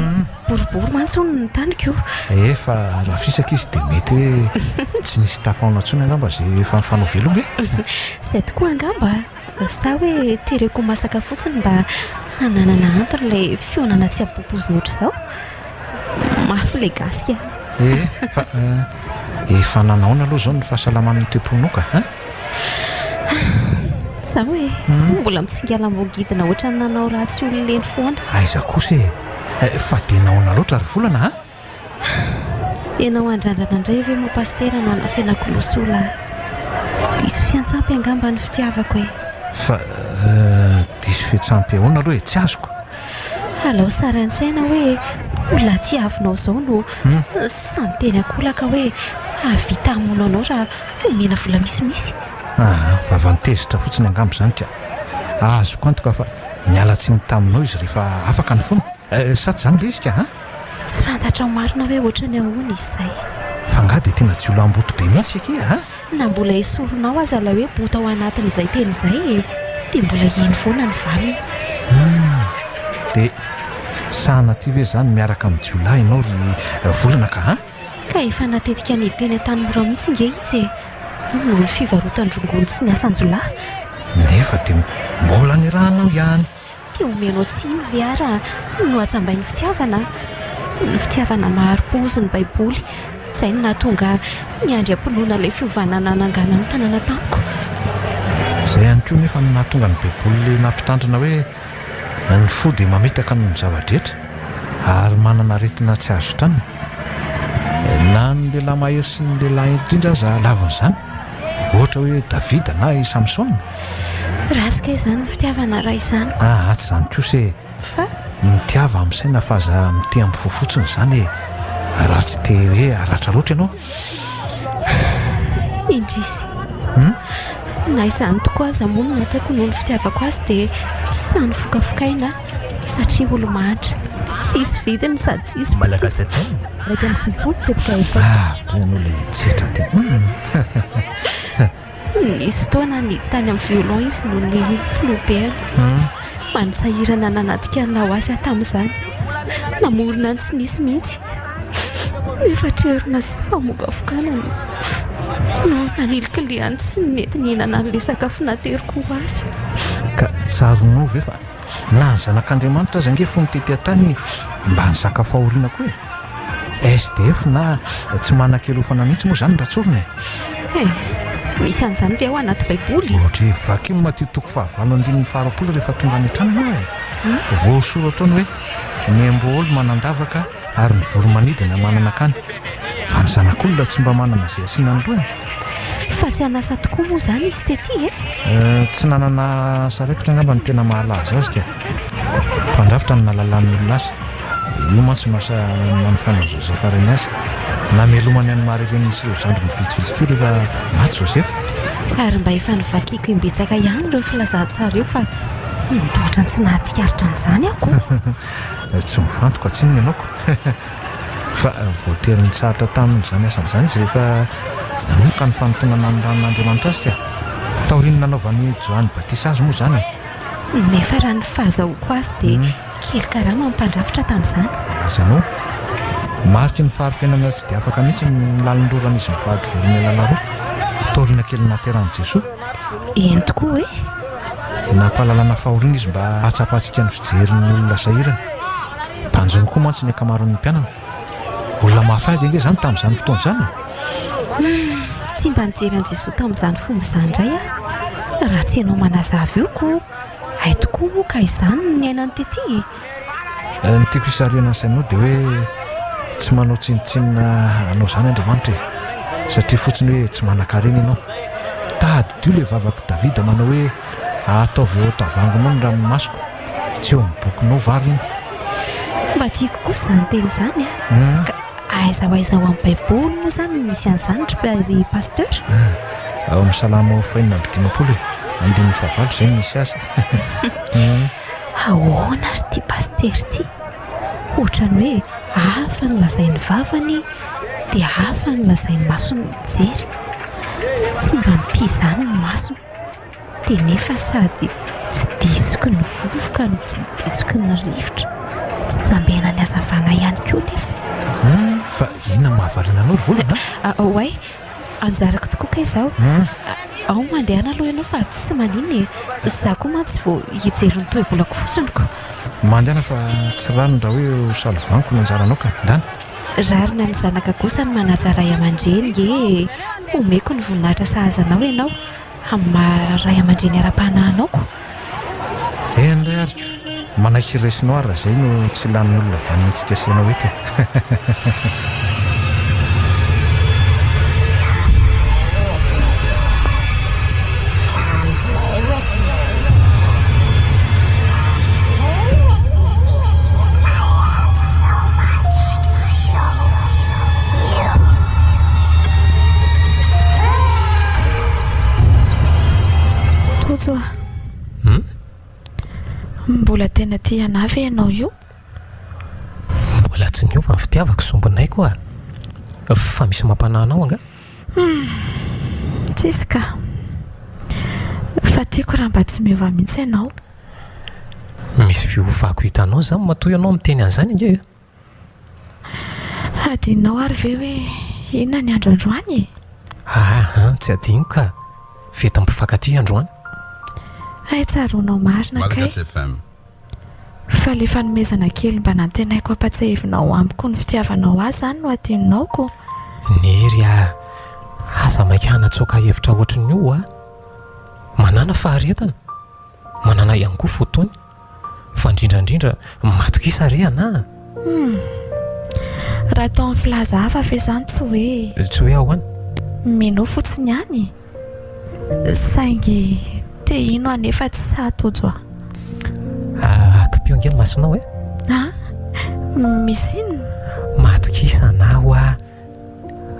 boribory mantsony ny taniko efa raha fisaka izy dia mety hoe tsy nisy tafaona ntsony angamba zay efa mifanao velombe izay tokoa angamba sa hoe tereko masaka fotsiny mba hananana antony ilay fionana tsy ampopoziny ohatr'izao mafy ilay gasy fa efa nanaona aloha izao ny fahasalaman'ny temponao ka za hoe mbola mitsingalam-boagidina ohatra ny nanao ratsy olonleny foana aiza kosa fa dia nahoana loatra ary volana ianao andrandrana indray ve mo pastera no anafenako losola diso fiantsampy angamba ny fitiavako fa diso fiantsampy ahoana aloha tsy azoko alao sara an-tsaina hoe olona tiavinao izao no samy teny akolaka hoe avita hamono anao raha omena vola misimisy vavantezitra fotsiny angamba izany ka azoko antoka fa mialatsiny taminao izy rehefa afaka ny fona saty izany le izy ka tsy fantatra marina hoe ohatra ny ahoana izy izay fa nga dia tena tsy olo amboto be mihitsy ake na mbola hisoronao aza la hoe bota ao anatin'izay teny izay dia mbola iny foana ny valiny dia sahana ty ve zany miaraka amin'ny jiolahy ianao ry volana ka efa natetika ny teny an-tany mora mihitsy inge izy noho ny fivarotan-drongony sy ny asan-jolahy nefa dia mbola ny rahanao ihany dia omenao tsy viara no atsambay ny fitiavana maharo-pozy ny baiboly izay no nahatonga miandry ampinoana ilay fiovanana nangana amin'ny tanàna tamiko izay ihany koa nefa nahatonga ny baiboly nampitandrina hoe ny fo dia mametaka ny zava-drehetra ary manana aretina tsy azo tanina na ny lehilahy mahery sy ny lehilahy indrindra aza lavin'izany ohatra hoe davida na i samsona ratsika izany ny fitiavana raha izany tsy izany kosa fa mitiava amin'saina fa aza mity amin'ny fofotsiny izany raha tsy te hoe aratra loatra ianao indrisy na izany tokoa aza mono nataoko noho ny fitiavako azy dia sany fokafokaina satria olo mahantra tsisy vidiny sady tsisy malagasy raika amin'ny sivifolo tepika renao le tsetra ty nisy fotoana ny tany amin'ny violon izy noho ny lobeany manisahirana nanatika nao azy tamin'izany namorona ny tsy nisy mihitsy nefa trerona sy famokafokana no nanilokiliany tsy nety nihinana n'le sakafo nateriko azy ka tsaronao ve fa na ny zanak'andriamanitra aza nge fony tety an-tany mba ny sakafo ahoriana koa SDF na tsy manan-kelofana mihitsy moa izany ratsorona misy an'izany ve ao anaty baiboly ohatra hoe vakimo matitoko fahavalo andininy faharapolo rehefa tonga any an-trano ianao voasoratra ny hoe ny amboolo manandavaka ary ny voromanidina manana akany fa ny zanak'olona tsy mba manana izay asiana ny lohany fa tsy hanasa tokoa moa izany izy tety tsy nanana saraikitra angamba ny tena mahalaza azy ka mpandrafitra ny nalalan'ny olona azy io mantsy manofanao josefa reny azy namelomany any maharireny nisy ireo zandrony vitsivitsy koa rehefa maty josefa ary mba efa nivakiako imbetsaka ihany ireo filazantsara eo fa nitohatra ny tsy nahatsikaritra n'izany ako tsy mifantoka tsinony ianaoko fa voateriny tsaratra tamin'izany asan'izany izy rehefa namoka ny fanotonana ny ranon'andriamanitra azy ka taoriny nanaovan'ny joany batisa azy moa izany nefa raha ny fahazahoako azy dia kely karaha mampandrafitra tamin'izany azanao mariky ny faharom-piainana tsy dia afaka mihitsy ny lalindorana izy mivady volony lalaroa taorina kely naterahany Jesoa eny tokoa hoe nampahalalana fahoriana izy mba hatsapatsika ny fijeriny olona sahirana mpanjony koa mantsy ny akamaroan'ny mpianana olona mahafady ange zany tamin'izany fotoana izany tsy mba nijery an' Jesoa tamin'izany fomba izany indray a raha tsy ianao manazava eo ko hay tokoa moa ka izany ny ainany tety ny tiako hisariana ny sainao dia hoe tsy manao tsinotsinona anao izany Andriamanitra e satria fotsiny hoe tsy manan-karena ianao tady dio ilay vavaka Davida manao hoe ataovy eo tavango moa ny ranomasoko tsy eo amin'ny bokinao vary iny mba tiako kosa izany teny izany a ka aiza ho aiza ho amin'ny baiboly moa izany misy an'izany ry pasteur ao amin'ny salamo fainina amby dimapolo e 5:7 izay misy azy ahoana ry ty paster ty ohatrany hoe hafa ny lazain'ny vavany dia hafa ny lazain'ny masony mijery tsy mba mipizany ny masony dia nefa sady tsy ditsoko ny vovoka no tsy ditsoko ny rivotra tsy tsambena ny azavana ihany koa nefa fa inona mahavarina anao ry volana oay anjarako tokoa ka izao ao mandehana aloha ianao fa tsy maniny za koa mantsy vao hijery ny toe-bolako fotsiny ko mandehana fa tsy rano raha hoe salovaniko ny anjaranao ka ndana rarina amin'ny zanaka kosa ny manaja ray aman-dreny e omeko ny voninahitra sahazanao ianao amin'ny maha ray aman-dreny ara-panahinao ndray ariko manaiky resinao ary raha izay no tsy lanin'ny olona vanitsika sianao eto mbola tena tia anavy ianao io mbola tsy niova ny fitiavako sombinay koa fa misy mampananao anga tsisy ka fa tiako raha mba tsy miova mihitsy ianao misy fiovako hitanao zany matoy ianao miteny an'izany ange adinao ary ve hoe inona ny androandroany tsy adino ka fety mpifankaty androany ay tsaronao marina kay fa le fanomezana kely mba nantenaiko ampatsahevinao amiko ny fitiavanao azy zany no adinonaoko niry aza mainka hanatsoaka hevitra ohatrany io manana faharetana manana ihany koa fotony fa indrindrandrindra matokisa rehana raha tao amin'ny filaza hafa fe zany tsy hoe ahoana minao fotsiny any saingy te ino anefa tsy satojo akipio angeny masonao misy ino matokisa anao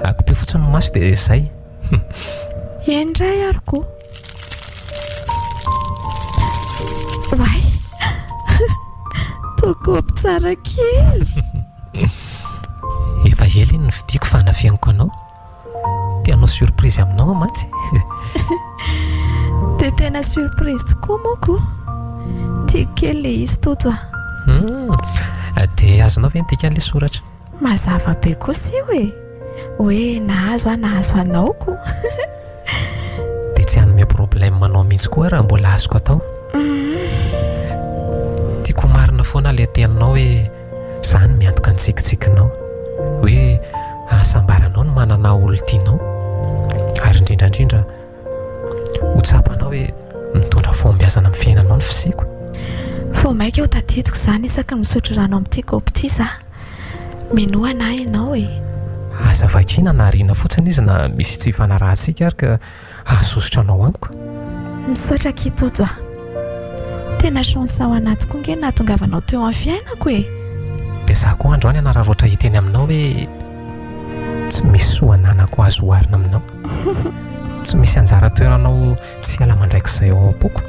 akipio fotsiny maso dia izay endray aroko way tokopy tsara kely efa ela iny ny vidiako fa hanafianiko anao tianao surprise aminao mantsy dia tena surprise tokoa moko tia kely le izy toto dia azonao ve nytika an'le soratra mazava be kosa io hoe nahazo anaoko dia tsy hanome problème manao mihitsy koa raha mbola azoko atao tiako marina foana le teninao hoe zany miantoka ny tsikitsikinao hoe ahasambaranao no manana olo tianao ary indrindrandrindra ho tsapanao hoe mitondra fombiazana amin'ny fiainanao ny fisiko fo maika eo tadidiko izany isaky misotro rano amin'ity kaopy ity za minoana ianao aza vakina na ariana fotsiny izy na misy tsy fanarahantsika ary ka ahasosotra anao amiko misaotra kitojo tena chance ao anatiko nge nahatongavanao teo amin'ny fiainako dia za koa androany anararoatra hiteny aminao hoe tsy misy soananako azo oarina aminao tsy misy anjara toeranao tsy ala mandraikizay ao am-poko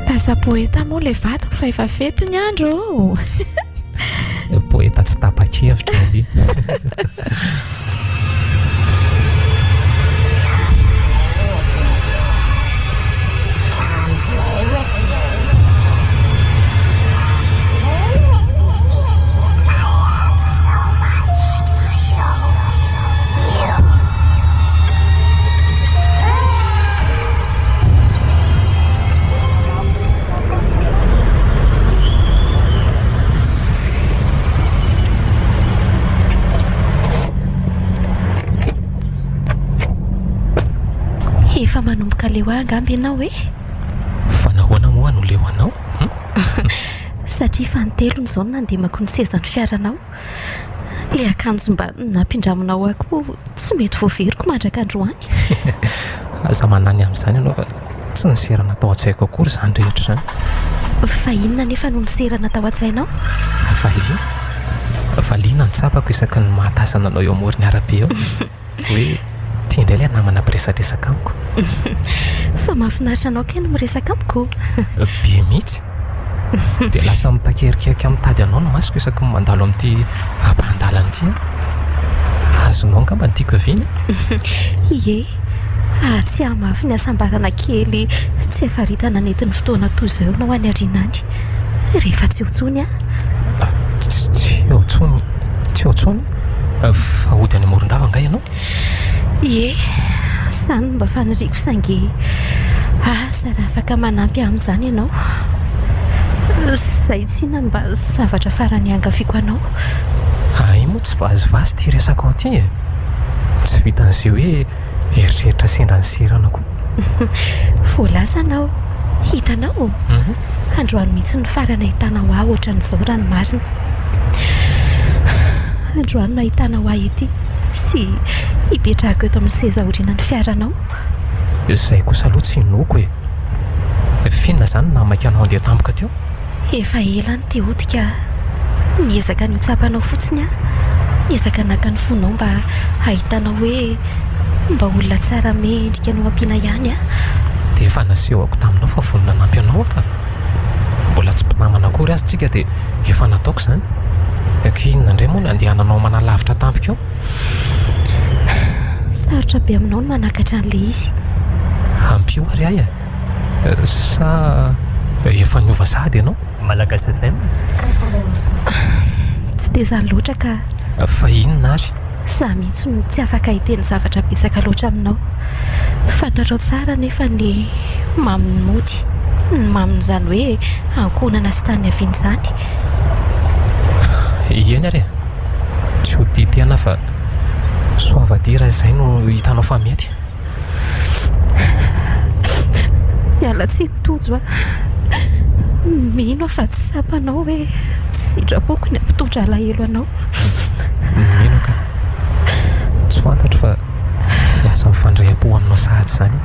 lasa poeta moa le vatiko fa efa fety ny andro poeta tsy tapa-kevitra mankaleo angamby ianao hoe fa nahoana moa no leo anao satria fantelony izao no nandemako ny sezany fiaranao le akanjo mba nampindraminao ako tsy mety voaveriko mandraka androany aza manany amin'izany ianao fa tsy niserana tao an-tsaiko akory izany rehetra izany fa inona nefa no niserana tao an-tsainao valiana ny tsapako isaky ny mahatasana anao eo amoriny arabe eo hoe tia indray ilay namana mpiresadresaka amiko fa mahafinaritra anao ke no miresaka amiko be mihitsy dia lasa mitakerikeriky mitady anao no masoko isaky ny mandalo amin'ity ampa-andalana ity azonao ngamba ny tiako aviny ie tsy amafy ny asambarana kely tsy efaritana nentin'ny fotoana toy izao nao any arinany rehefa tsy otsony tsy otsony fa ody any amoron-dava nga ianao ie sany mba faniriko sange asa raha afaka manampy amin'izany ianao zay tsinany mba zavatra farany angafiako anao ay moa tsy vazivazy ty resako aty tsy vitan'izay hoe eritreritra sendra ny seranako voalaza anao hitanao androany mihitsy ny farany ahitanao ahy ohatran'izao raha ny marina androany no ahitanao ahy ety sy hipetrahako eto amin'ny seza oriana ny fiaranao izay kosa aloha tsy noko finona izany namaka anao andeha tampoka teo efa ela ny teodika niezaka ny hotsapanao fotsiny niezaka naka ny fonao mba ahitanao hoe mba olona tsara mendrika anao ampiana ihany dia efa nasehoko taminao fa vonina nampy anao ka mbola tsy mpinamana akory azy tsika dia efa nataoko izany kinona indray moa ny andehananao manalavitra tampika eo sarotra be aminao no manakatra an'le izy ampio ary ay sa efa niova sady ianao Malagasy FM tsy dia zany loatra ka fa inona ary za mihitsy no tsy afaka hiteny zavatra betsaka loatra aminao fantatrao tsara nefa ny maminy mody ny mamin'izany hoe ankonana sy tany aviany izany eny ary tsy ho titena fa soavadira izay no hitanao fa mety miala tsy nitojo mino fa tsy sapanao hoe tsy sidrapoko ny ampitondra alahelo anao mino ka tsy fantatro fa lasa mifandray-po aminao sahady izany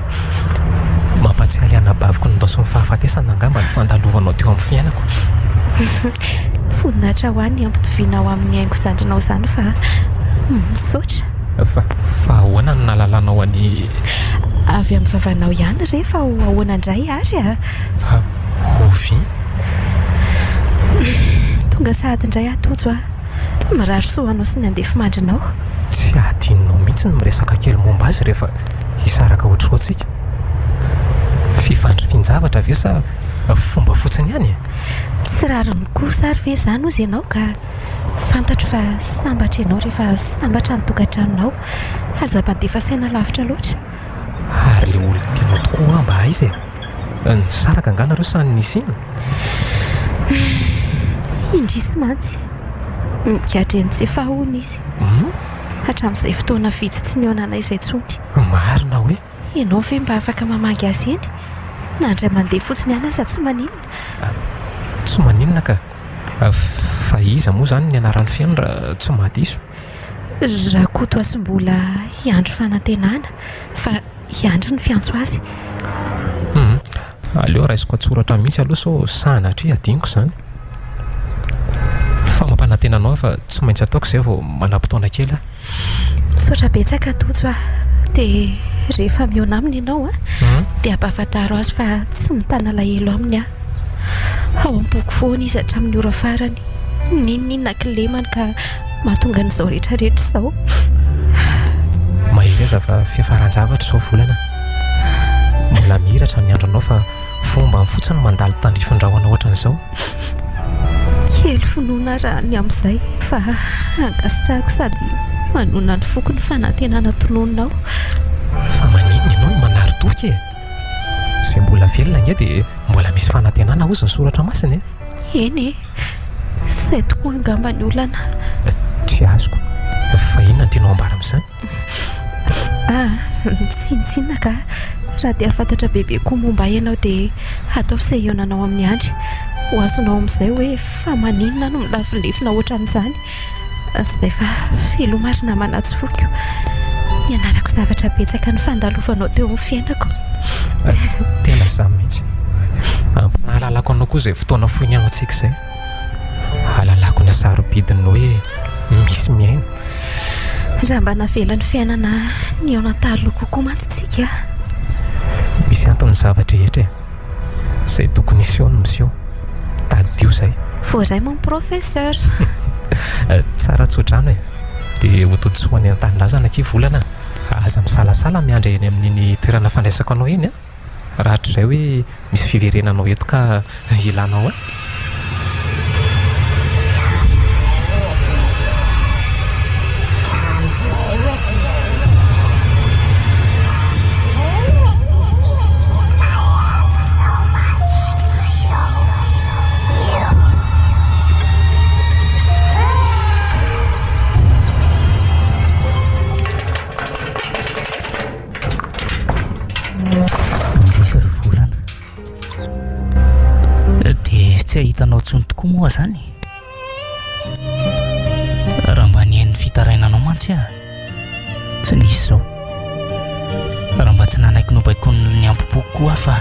mampatsialy anabaviko nydosony fahafatesana angamba ny fandalovanao teo amin'ny fiainako foninahitra ho any ampitovianao amin'ny haingo zandrinao izany fa misaotra fa ahoana no nalalanao any avy amin'ny vavanao ihany rehefa ho ahoana indray ary ovy tonga sahady indray atojo mirary soanao sy ny andefa mandrinao tsy adinonao mihitsy no miresaka kely momba azy rehefa hisaraka ohatroatsika fifandry finjavatra ve sa fomba fotsiny ihany tsy rariny kosa ary ve izany ozy ianao ka fantatro fa sambatra ianao rehefa sambatra ny tokantranonao aza-mandefa saina lavitra loatra ary le olo tianao tokoa mba aizy ny saraka anganareo sany nisy iny indrisy mantsy mikadreny tsy efa hony izy hatramin'izay fotoana vitsy tsy ny onanay izay tsony marina hoe ianao ve mba afaka mamangy azy eny na ndray mandeha fotsiny ihany aza tsy maninona tsy maninona ka fa iza moa izany ny anaran'ny fiaino raha tsy mahadiso raha koto asom-bola hiandro fanantenana fa hiandro ny fiantso azy aleo raisiko atsoratra mihitsy aloha so sanatry adiniko izany fa mampanantenanao fa tsy maintsy ataoko izay vao manam-potoana kely misaotra betsaka tojo dia rehefa miona aminy ianao dia ampahafantaro azy fa tsy mitana lahelo aminy ao am-poko foana izy hatramin'ny ora farany ninona kilemany ka mahatonga n'izao rehetrarehetra izao mahireza fa fiafaran-javatra izao volana mbola mihiratra ny andronao fa fomba fotsiny mandalo tandrifindrahoana ohatran'izao kely finoana raha ny amin'izay fa angasitrahako sady manona ny foko ny fanantenana tonononao fa maninona ianao no manary toky izay mbola velona nge dia mbola misy fanantenana ozy ny soratra masiny eny izay tokoa angamba ny olana tsy azoko fa inona ny tianao ambara amin'izany tsinotsinona ka raha dia fantatra bebe koa momba ianao dia atao fisehonanao amin'ny andry ho azonao amin'izay hoe fa maninona no milafolefina ohatran'izany izay fa filomarina manatsy foko nianarako zavatra betsaka ny fandalofanao teo amin'ny fiainako. Tena izany mihitsy. Ahalalako anao koa izay fotoana foiny antsika izay. Ahalalako ny sarobidiny hoe misy miaina. Raha mba navelan'ny fiainana ny ao an-taloha kokoa mantsitsika. Misy antony zavatra rehetra izay tokony iseho no miseho. Tadio izay. Voaray mon professeur. Tsara tsodrano e. Dia ho toditsoany an-tanindrazana ke volana. Aza misalasala miandry eny amin'iny toerana fandraisako anao iny a. Raha hatrizay hoe misy fiverenanao eto ka ilanao a. Tsy ahitanao tsony tokoa moa zany. Raha mba nihain'ny fitarainanao mantsy a tsy nisy zao. Raha mba tsy nanaiky no baikony ny ampoboky koa fa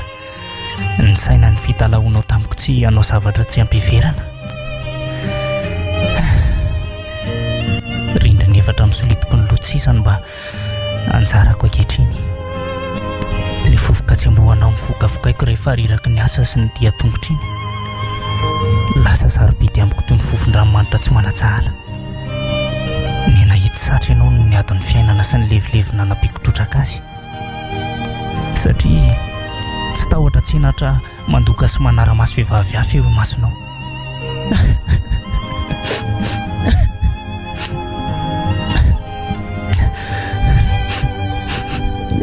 ny saina ny fitalaonao tamiko tsy hanao zavatra tsy ampiverana. Rindra ny efatra misolitiko ny lotsisany mba anjarako ankehitriny. Ny fofoka tsy ambohanao mifokafokaiko rehefa riraka ny asa sy ny dia tongotra iny. Lasa sarobidy amiko toy ny fofon-dranomanitra tsy manatsahala. Ny nahita satra ianao no ny adin'ny fiainana sy ny levilevina napikotrotraka azy. Satria tsy tahotra tsenatra mandoka sy manara-maso vehivavy hafa eo masonao.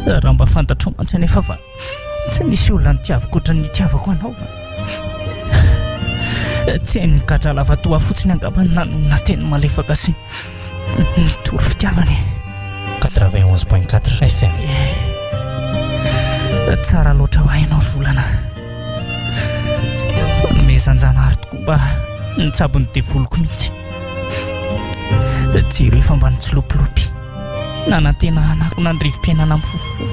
Raha mba fantatrao mantsy anefa fa tsy nisy olona nitiavako ohatran'ny nitiavako anao. Tsy hainy mikatra lava toa fotsiny angamba nanonona teny malefaka sy nitory fitiavany. 91.4 FM. Tsara loatra ho hainao volana. Fa nomezanjanahary tokoa mba nitsabony devoloko mihitsy. Tsy rehefa mba nitsilopilopy nanantena anako nandrivom-piainana amin'ny fofofofo.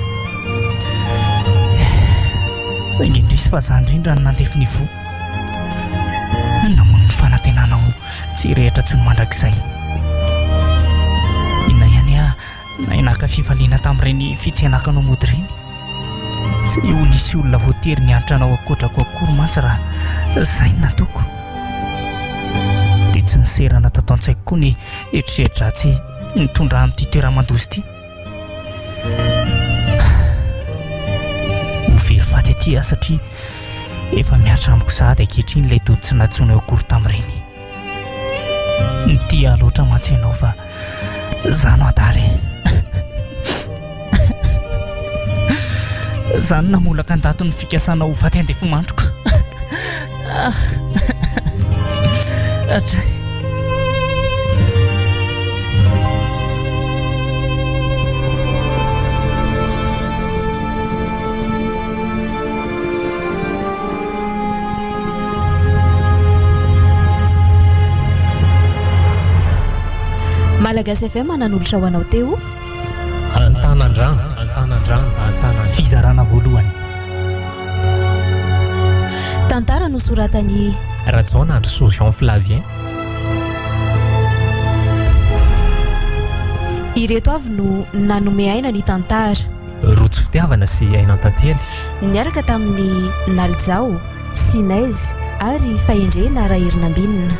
Saingy indrisy fa za indrindra ny nandefy ny vo. Namono ny fanantenanao tsy rehetra tsy no mandrakizay. Inona ihany a nainaka fivaliana tamin'ireny fitsenakanao mody ireny. Tsy ho nisy olona voatery nianatra anao akotrako akory mantsy raha izay no nataoko. Dia tsy niserana tato an-tsaiko koa ny eritrerit-dratsy nitondra amin'ity toera-mandozy ity. Ho very faty aty a satria efa miatra amiko sahady ankehitriny ilay dody tsy natsoina eo akory tamin'ireny. Nity loatra mantsy ianao fa zano adaly. Zany namolaka andato ny fikasana ho faty andefo mandroko. Atray. Malagasy FM manan'olotra ho anao teo. Antanandrano. Fizarana voalohany. Tantara nosoratany Rajaona Androso Jean Flavien. Ireto avy no nanome aina ny tantara. Rojo fitiavana sy ainan-tantely. Niaraka tamin'ny Naljao, Sinez ary Fahendrena Raherinambinina.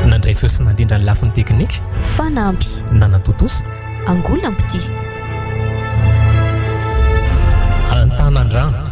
Nandray feo sy nandrindra ny lafin'ny teknika. Fanampy. Nanantotosa. Angolampity. Antanandrano.